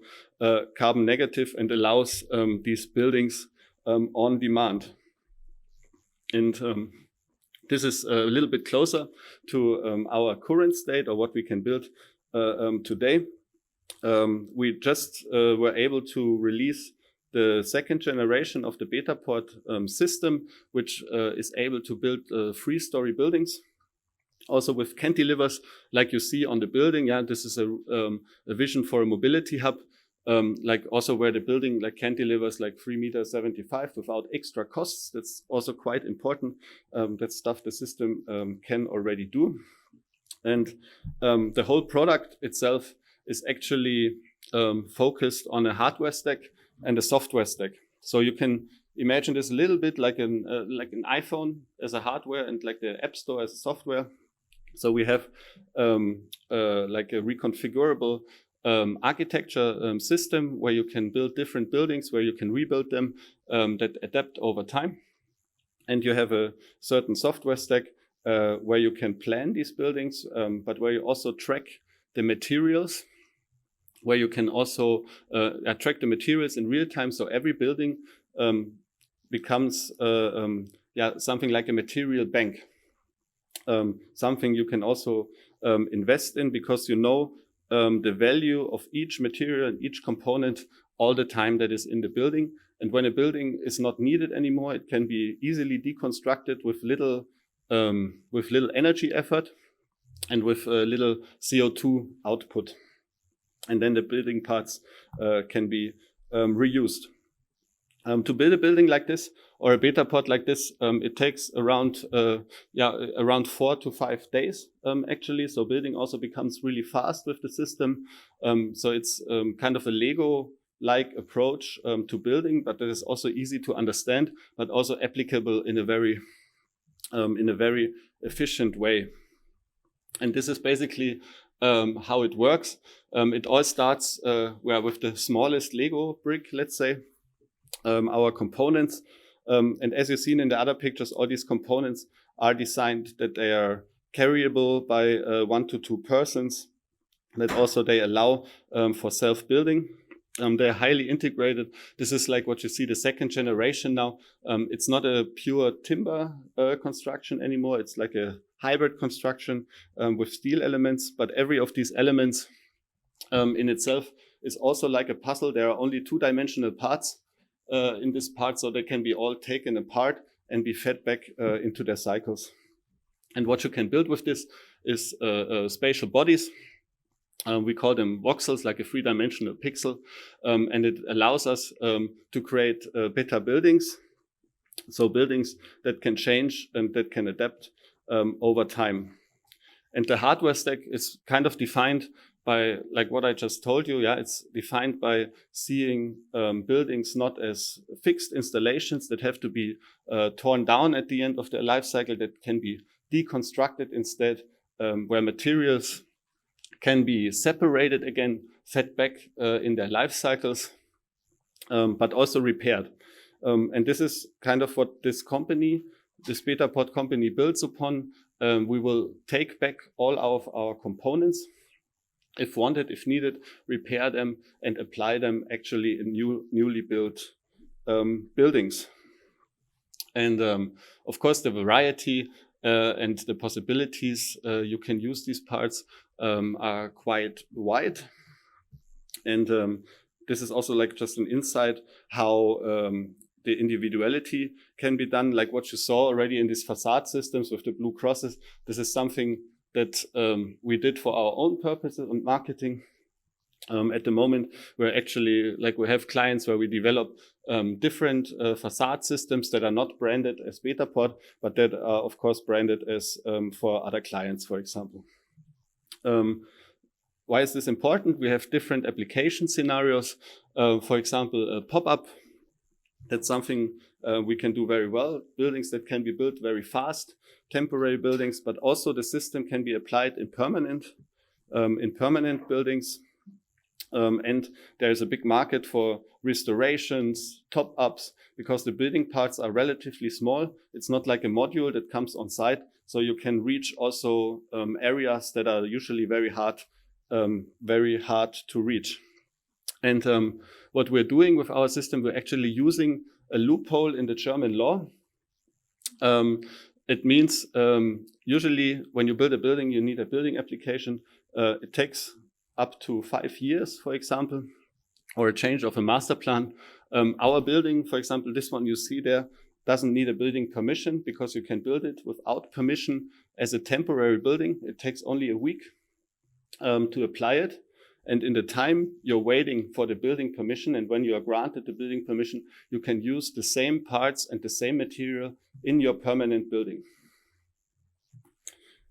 carbon negative, and allows these buildings on demand. And this is a little bit closer to our current state, or what we can build today. We just were able to release the 2nd generation of the Betaport system, which is able to build 3-story buildings, also with cantilevers, like you see on the building. This is a vision for a mobility hub, like also where the building like cantilevers like 3.75 meters without extra costs. That's also quite important. That stuff the system can already do. And the whole product itself is actually focused on a hardware stack and a software stack. So you can imagine this a little bit like an iPhone as a hardware and like the App Store as a software. So we have like a reconfigurable architecture system where you can build different buildings, where you can rebuild them that adapt over time. And you have a certain software stack where you can plan these buildings, but where you also track the materials, where you can also track the materials in real time. So every building becomes something like a material bank, something you can also invest in, because you know the value of each material and each component all the time that is in the building. And when a building is not needed anymore, it can be easily deconstructed with little energy effort and with little CO2 output. And then the building parts can be reused. To build a building like this or a beta pod like this, it takes around 4 to 5 days actually. So building also becomes really fast with the system. So it's kind of a Lego-like approach to building, but that is also easy to understand, but also applicable in a very efficient way. And this is basically how it works. It all starts with the smallest Lego brick, let's say. Our components, and as you've seen in the other pictures, all these components are designed that they are carryable by 1 to 2 persons, that also they allow for self-building. They're highly integrated. This is like what you see the second generation now. It's not a pure timber construction anymore. It's like a hybrid construction with steel elements, but every of these elements in itself is also like a puzzle. There are only 2-dimensional parts in this part, so they can be all taken apart and be fed back into their cycles. And what you can build with this is spatial bodies. We call them voxels, like a 3-dimensional pixel, and it allows us to create better buildings. So buildings that can change and that can adapt over time. And the hardware stack is kind of defined by, like what I just told you, it's defined by seeing buildings not as fixed installations that have to be torn down at the end of their life cycle, that can be deconstructed instead, where materials can be separated again, fed back in their life cycles, but also repaired. And this is kind of what this company, this BetaPod company, builds upon. We will take back all of our components, if wanted, if needed, repair them and apply them actually in newly built buildings. And of course, the variety and the possibilities you can use these parts are quite wide. And this is also like just an insight how the individuality can be done, like what you saw already in these facade systems with the blue crosses. This is something that we did for our own purposes and marketing. At the moment, we're actually, like, we have clients where we develop different facade systems that are not branded as BetaPod, but that are, of course, branded as for other clients, for example. Why is this important? We have different application scenarios. For example, a pop-up. That's something we can do very well. Buildings that can be built very fast, temporary buildings, but also the system can be applied in permanent buildings. And there's a big market for restorations, top-ups, because the building parts are relatively small. It's not like a module that comes on site, so you can reach also areas that are usually very hard to reach. And what we're doing with our system, we're actually using a loophole in the German law. It means usually when you build a building, you need a building application. It takes up to 5 years, for example, or a change of a master plan. Our building, for example, this one you see there, doesn't need a building permission because you can build it without permission as a temporary building. It takes only a week to apply it. And in the time you're waiting for the building permission, and when you are granted the building permission, you can use the same parts and the same material in your permanent building.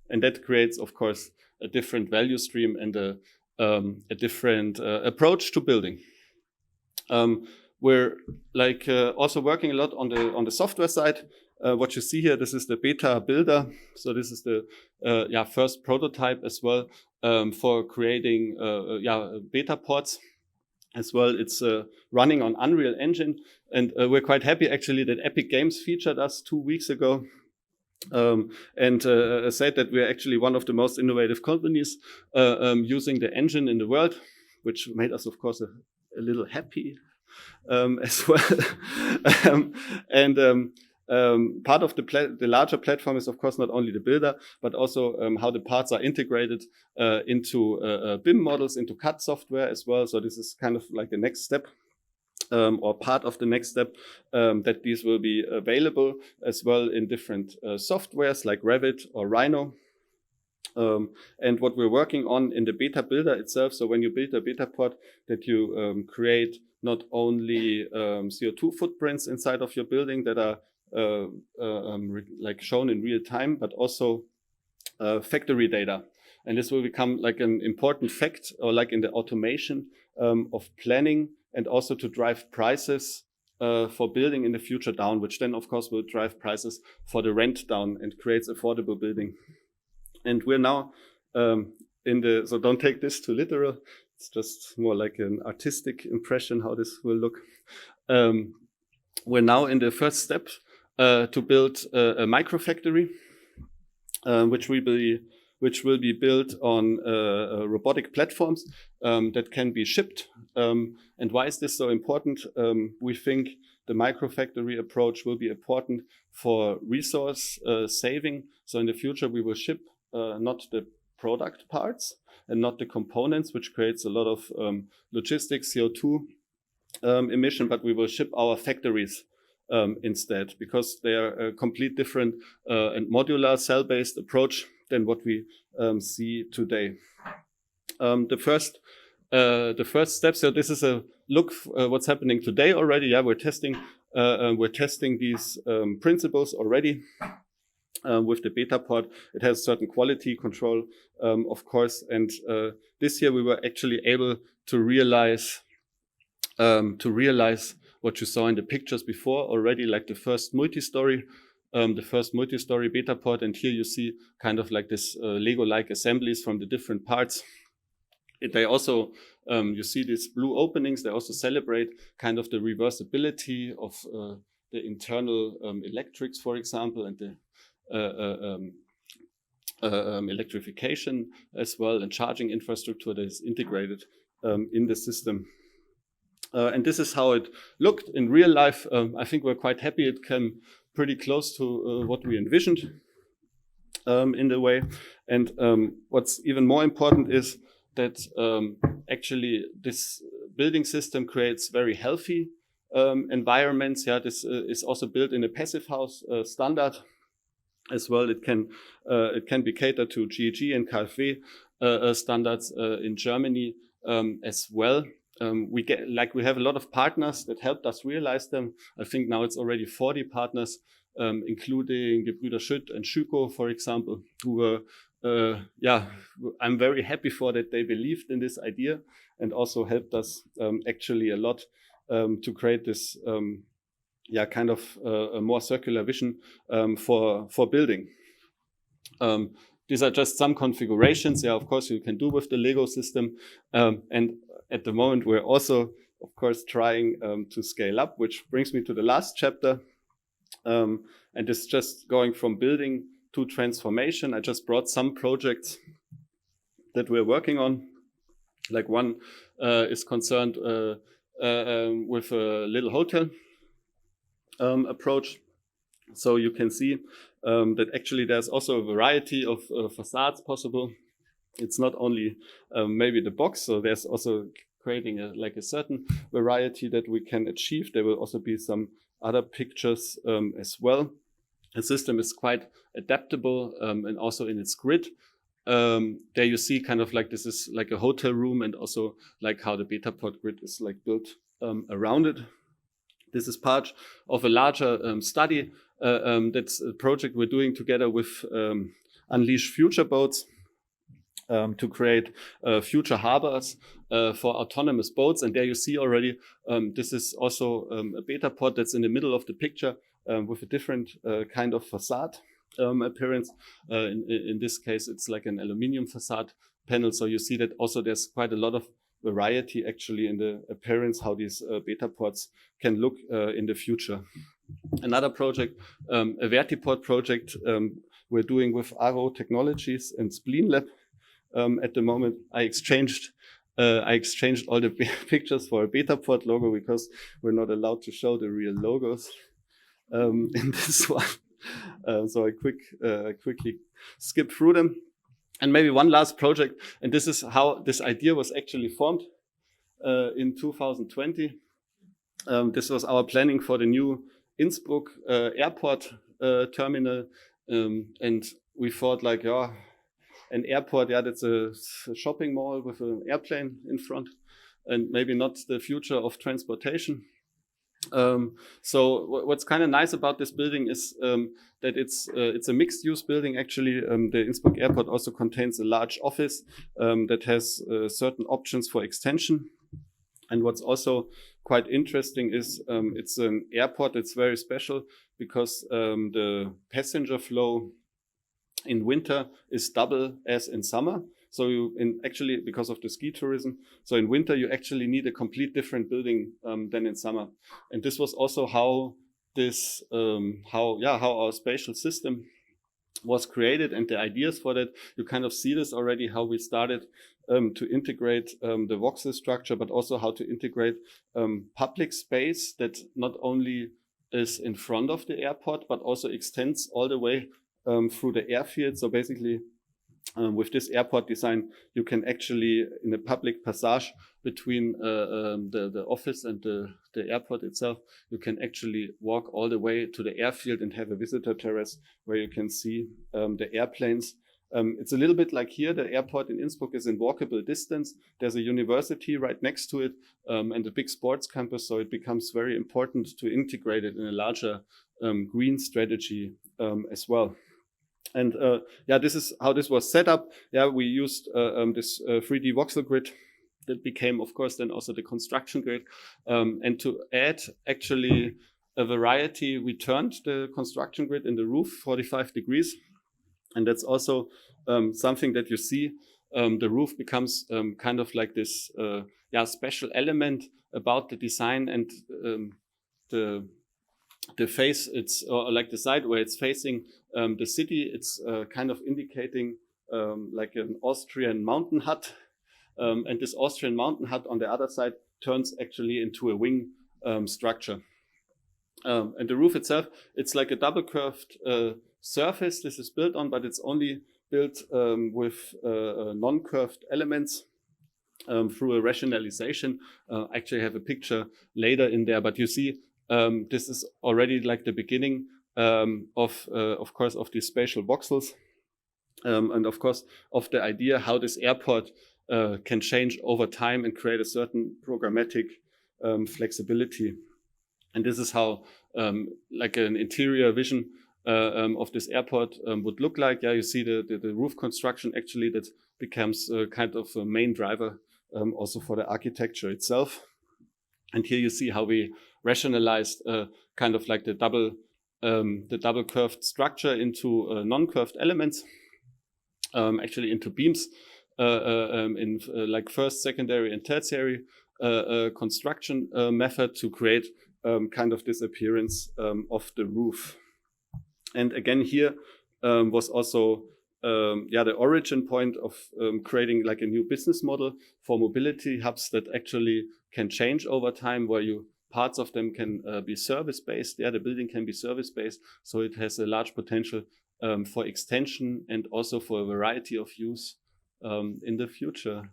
And that creates, of course, a different value stream and a approach to building. We're like also working a lot on the software side. What you see here, this is the beta builder. So this is the first prototype as well for creating beta pods as well. It's running on Unreal Engine, and we're quite happy actually that Epic Games featured us 2 weeks ago. And said that we're actually one of the most innovative companies using the engine in the world, which made us, of course, a little happy as well. Part of the larger platform is, of course, not only the builder, but also how the parts are integrated into BIM models, into CAD software as well. So this is kind of like the next step. Or part of the next step, that these will be available as well in different softwares like Revit or Rhino. And what we're working on in the beta builder itself, so when you build a beta pod, that you create not only CO2 footprints inside of your building that are like shown in real time, but also factory data. And this will become like an important fact, or like in the automation of planning, and also to drive prices for building in the future down, which then, of course, will drive prices for the rent down and creates affordable building. And we're now so don't take this too literal. It's just more like an artistic impression how this will look. We're now in the first step to build a microfactory, which will be built on robotic platforms that can be shipped. And why is this so important? We think the microfactory approach will be important for resource saving. So in the future, we will ship not the product parts and not the components, which creates a lot of logistics, CO2 emission, but we will ship our factories instead, because they are a complete different and modular cell-based approach than what we see today. The first step. So this is a look what's happening today already. Yeah, we're testing these principles already with the beta pod. It has certain quality control, of course. And this year we were actually able to realize what you saw in the pictures before already, like the first multi-story beta pod. And here you see kind of like this Lego-like assemblies from the different parts. They also, you see these blue openings, they also celebrate kind of the reversibility of the internal electrics, for example, and the electrification as well, and charging infrastructure that is integrated in the system. And this is how it looked in real life. I think we're quite happy. It came pretty close to what we envisioned in the way. And what's even more important is that actually this building system creates very healthy environments. Yeah, this is also built in a passive house standard as well. It can be catered to GEG and KfW standards in Germany as well. We have a lot of partners that helped us realize them. I think now it's already 40 partners, including the Brüder Schütt and Schüko, for example, who were I'm very happy for that they believed in this idea and also helped us actually a lot to create this kind of a more circular vision for building. These are just some configurations. Yeah, of course, you can do with the Lego system. And at the moment, we're also, of course, trying to scale up, which brings me to the last chapter. And it's just going from building to transformation. I just brought some projects that we're working on. Like one is concerned with a little hotel approach. So you can see that actually there's also a variety of facades possible. It's not only maybe the box, so there's also creating a certain variety that we can achieve. There will also be some other pictures as well. The system is quite adaptable and also in its grid. There you see kind of like this is like a hotel room, and also like how the beta pod grid is like built around it. This is part of a larger study. That's a project we're doing together with Unleash Future Boats. to create future harbors for autonomous boats. And there you see already, this is also a beta pod that's in the middle of the picture with a different kind of facade appearance. In this case, it's like an aluminium facade panel. So you see that also there's quite a lot of variety actually in the appearance, how these beta pods can look in the future. Another project, a Vertipod project we're doing with Aro Technologies and Spleen Lab. At the moment, I exchanged all the pictures for a Betapod logo because we're not allowed to show the real logos in this one. So I quickly skip through them. And maybe one last project, and this is how this idea was actually formed in 2020. This was our planning for the new Innsbruck airport terminal, and we thought like, yeah, an airport, yeah, that's a shopping mall with an airplane in front, and maybe not the future of transportation. So what's kind of nice about this building is that it's a mixed-use building. Actually, the Innsbruck Airport also contains a large office that has certain options for extension. And what's also quite interesting is it's an airport that's very special because the passenger flow in winter is double as in summer. So actually, because of the ski tourism, so in winter you actually need a complete different building than in summer. And this was also how this, how our spatial system was created, and the ideas for that. You kind of see this already, how we started to integrate the voxel structure, but also how to integrate public space that not only is in front of the airport, but also extends all the way through the airfield. So basically, with this airport design, you can actually, in a public passage between the office and the airport itself, you can actually walk all the way to the airfield and have a visitor terrace where you can see the airplanes. It's a little bit like here, the airport in Innsbruck is in walkable distance. There's a university right next to it and a big sports campus, so it becomes very important to integrate it in a larger green strategy as well. And this is how this was set up. Yeah, we used this 3D voxel grid that became, of course, then also the construction grid. And to add actually a variety, we turned the construction grid in the roof 45 degrees. And that's also something that you see. The roof becomes kind of like this special element about the design, and the face, it's like the side where it's facing the city, it's kind of indicating like an Austrian mountain hut. And this Austrian mountain hut on the other side turns actually into a wing structure. And the roof itself, it's like a double curved surface this is built on, but it's only built with non-curved elements through a rationalization. I actually have a picture later in there, but you see this is already like the beginning of course, of these spatial voxels, and of course of the idea how this airport can change over time and create a certain programmatic flexibility. And this is how like an interior vision of this airport would look like. Yeah, you see the roof construction actually that becomes kind of a main driver also for the architecture itself. And here you see how we rationalized kind of like the double curved structure into non-curved elements, actually into beams in like first, secondary, and tertiary construction method to create kind of this appearance of the roof. And again, here was also the origin point of creating like a new business model for mobility hubs that actually can change over time, where parts of them can be service-based. Yeah, the building can be service-based, so it has a large potential for extension and also for a variety of use in the future.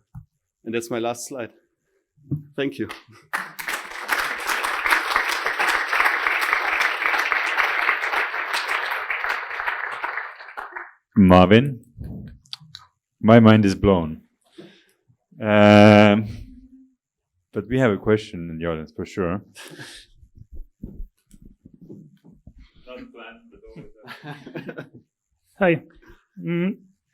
And that's my last slide. Thank you. Marvin, my mind is blown. But we have a question in the audience for sure. Hi.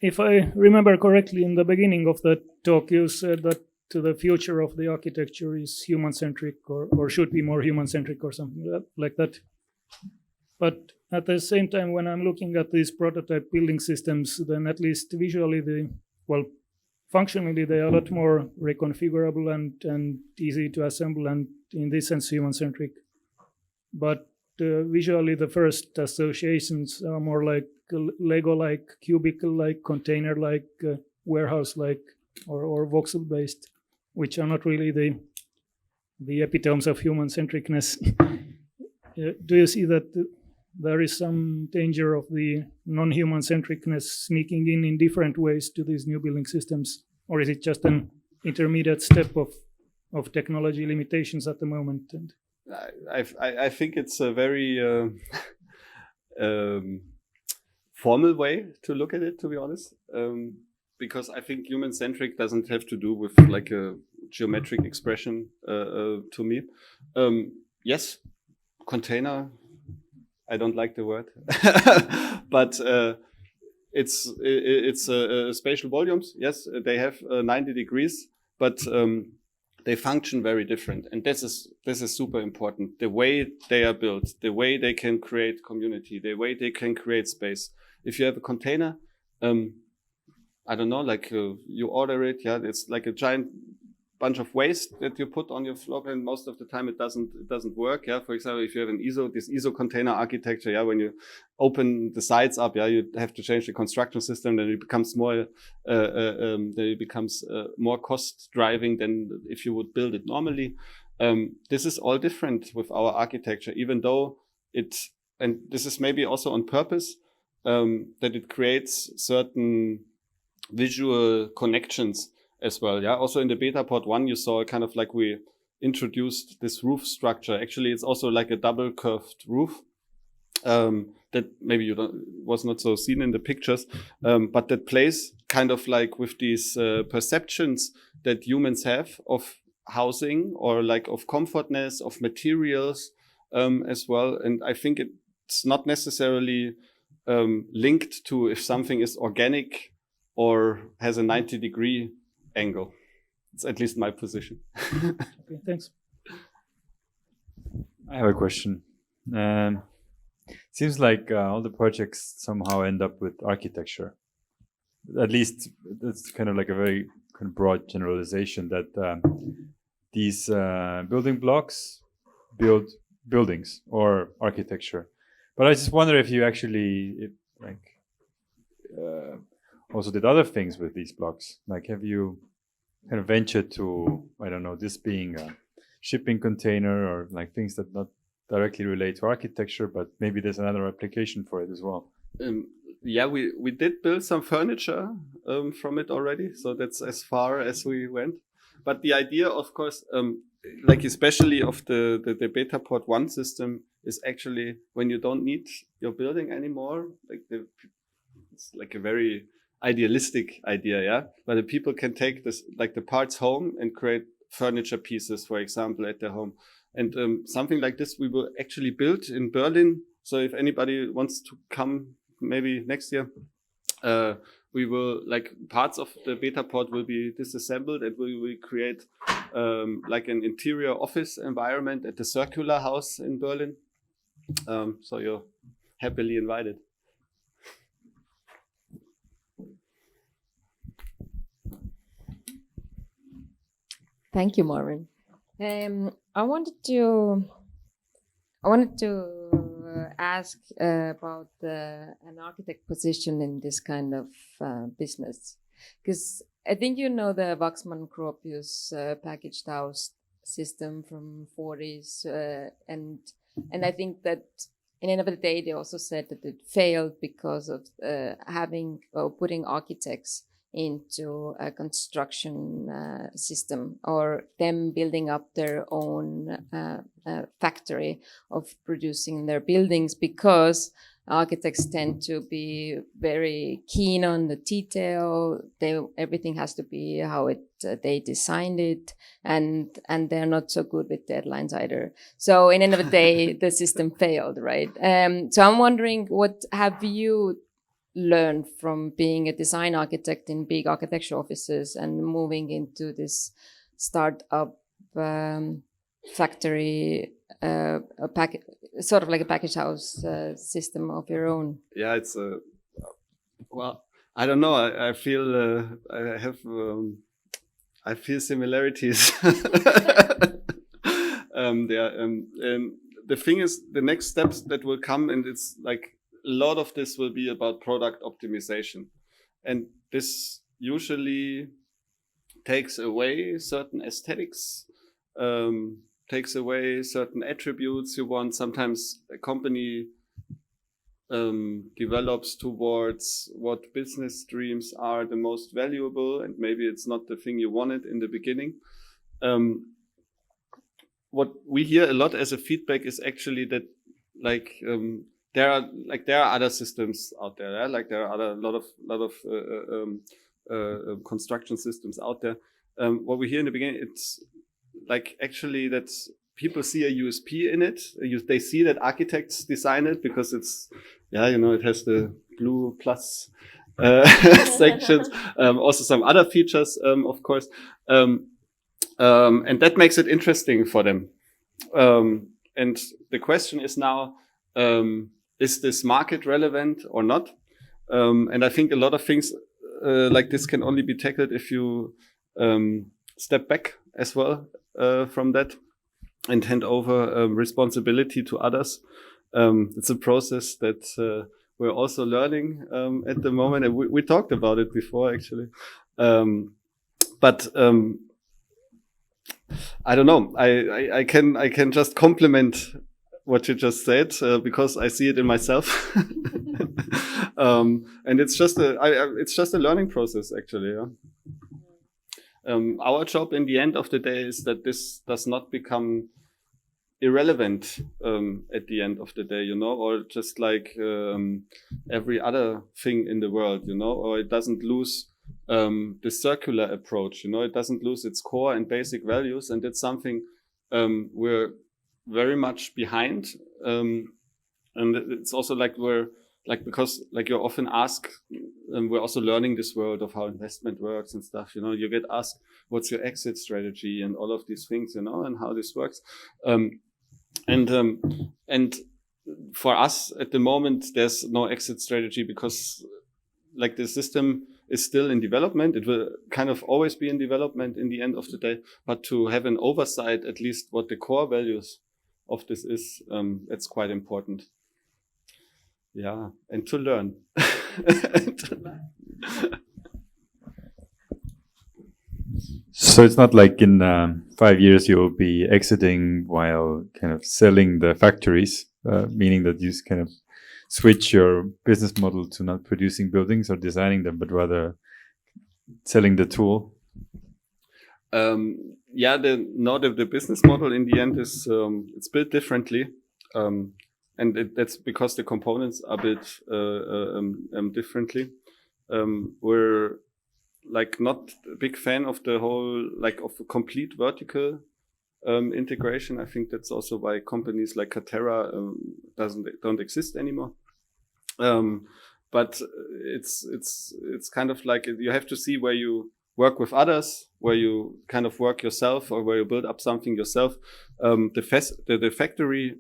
if I remember correctly, in the beginning of the talk, you said that the future of the architecture is human-centric, or should be more human-centric, or something like that. But at the same time, when I'm looking at these prototype building systems, then at least visually, functionally, they are a lot more reconfigurable and easy to assemble, and in this sense, human-centric. But visually, the first associations are more like Lego-like, cubicle-like, container-like, warehouse-like, or voxel-based, which are not really the epitomes of human-centricness. Do you see that there is some danger of the non-human-centricness sneaking in different ways to these new building systems? Or is it just an intermediate step of technology limitations at the moment? And I think it's a very formal way to look at it, to be honest. Because I think human-centric doesn't have to do with like a geometric expression to me. Yes, container, I don't like the word, but it's spatial volumes. Yes, they have 90 degrees, but they function very different, and this is super important. The way they are built, the way they can create community, the way they can create space. If you have a container, I don't know, like you order it, yeah, it's like a giant bunch of waste that you put on your floor, and most of the time it doesn't work. Yeah, for example, if you have this ISO container architecture, yeah, when you open the sides up, yeah, you have to change the construction system, then it becomes more cost driving than if you would build it normally. This is all different with our architecture, even though and this is maybe also on purpose, that it creates certain visual connections as well. Yeah. Also in the beta pod 1, you saw kind of like we introduced this roof structure. Actually, it's also like a double curved roof that maybe was not so seen in the pictures, but that plays kind of like with these perceptions that humans have of housing, or like of comfortness, of materials as well. And I think it's not necessarily linked to if something is organic or has a 90-degree angle. It's at least my position. Okay, thanks. I have a question. Seems like all the projects somehow end up with architecture. At least it's kind of like a very kind of broad generalization that these building blocks build buildings or architecture. But I just wonder if you actually also did other things with these blocks. Like, have you kind of ventured to, I don't know, this being a shipping container, or like things that not directly relate to architecture, but maybe there's another application for it as well? Yeah, we did build some furniture from it already. So that's as far as we went. But the idea, of course, like especially of the beta pod 1 system, is actually when you don't need your building anymore. Like it's like a very idealistic idea, yeah. But the people can take this, like the parts home, and create furniture pieces, for example, at their home. And something like this we will actually build in Berlin. So if anybody wants to come, maybe next year, we will, like, parts of the beta pod will be disassembled, and we will create like an interior office environment at the Circular House in Berlin. So you're happily invited. Thank you, Marvin. I wanted to ask about an architect position in this kind of business, because I think you know the Waxman Gropius packaged house system from 40s, and I think that in the end of the day they also said that it failed because of putting architects into a construction system, or them building up their own factory of producing their buildings, because architects tend to be very keen on the detail. Everything has to be how they designed it, and they're not so good with deadlines either. So in the end of the day, the system failed, right? So I'm wondering, what have you learned from being a design architect in big architecture offices and moving into this startup factory, sort of like a package house system of your own? Yeah, it's well, I don't know. I feel I have I feel similarities. The thing is, the next steps that will come, and it's like a lot of this will be about product optimization, and this usually takes away certain aesthetics, takes away certain attributes you want. Sometimes a company develops towards what business streams are the most valuable, and maybe it's not the thing you wanted in the beginning. What we hear a lot as a feedback is actually that, like, there are other systems out there. Yeah? Like there are a lot of construction systems out there. What we hear in the beginning, it's like actually that people see a USP in it. They see that architects design it because it's, it has the blue plus sections, also some other features, of course. And that makes it interesting for them. And the question is now, is this market relevant or not? And I think a lot of things like this can only be tackled if you step back as well from that and hand over responsibility to others. It's a process that we're also learning at the moment, and we talked about it before actually. But I don't know. I can just compliment what you just said because I see it in myself, and it's just a learning process actually. Yeah? Our job in the end of the day is that this does not become irrelevant at the end of the day, or just like every other thing in the world, or it doesn't lose the circular approach, it doesn't lose its core and basic values, and it's something we're very much behind, and it's also like because like you're often asked, and we're also learning this world of how investment works and stuff, you get asked what's your exit strategy and all of these things, and how this works, and for us at the moment there's no exit strategy because like the system is still in development. It will kind of always be in development in the end of the day, but to have an oversight, at least what the core values of this is, it's quite important. Yeah, and to learn. So it's not like in 5 years you'll be exiting while kind of selling the factories, meaning that you kind of switch your business model to not producing buildings or designing them, but rather selling the tool? The business model in the end is it's built differently, and that's because the components are built differently. We're like not a big fan of the whole of a complete vertical integration. I think that's also why companies like Catera don't exist anymore. But it's kind of like you have to see where you work with others, where you kind of work yourself, or where you build up something yourself. The factory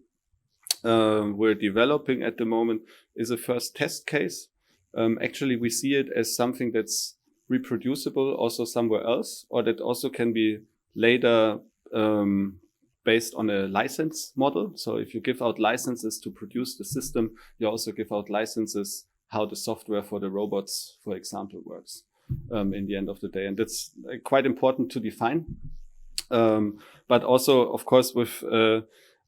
we're developing at the moment is a first test case. Actually, we see it as something that's reproducible also somewhere else, or that also can be later based on a license model. So if you give out licenses to produce the system, you also give out licenses how the software for the robots, for example, works in the end of the day. And that's quite important to define. But also, of course, with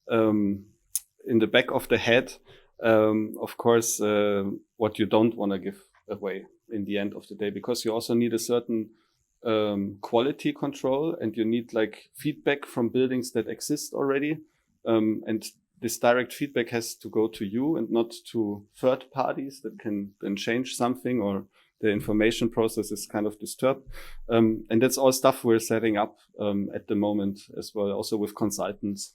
in the back of the head, of course, what you don't want to give away in the end of the day, because you also need a certain quality control, and you need like feedback from buildings that exist already. And this direct feedback has to go to you and not to third parties that can then change something, or the information process is kind of disturbed. And that's all stuff we're setting up at the moment as well, also with consultants.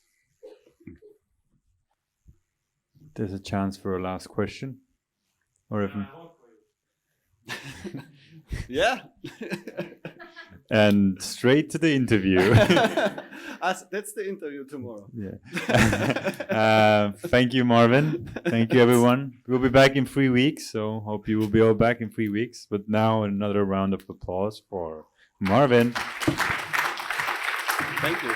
There's a chance for a last question. Or if Yeah. And straight to the interview. That's the interview tomorrow. Yeah. Thank you, Marvin. Thank you, everyone. We'll be back in 3 weeks, so hope you will be all back in 3 weeks. But now another round of applause for Marvin. Thank you.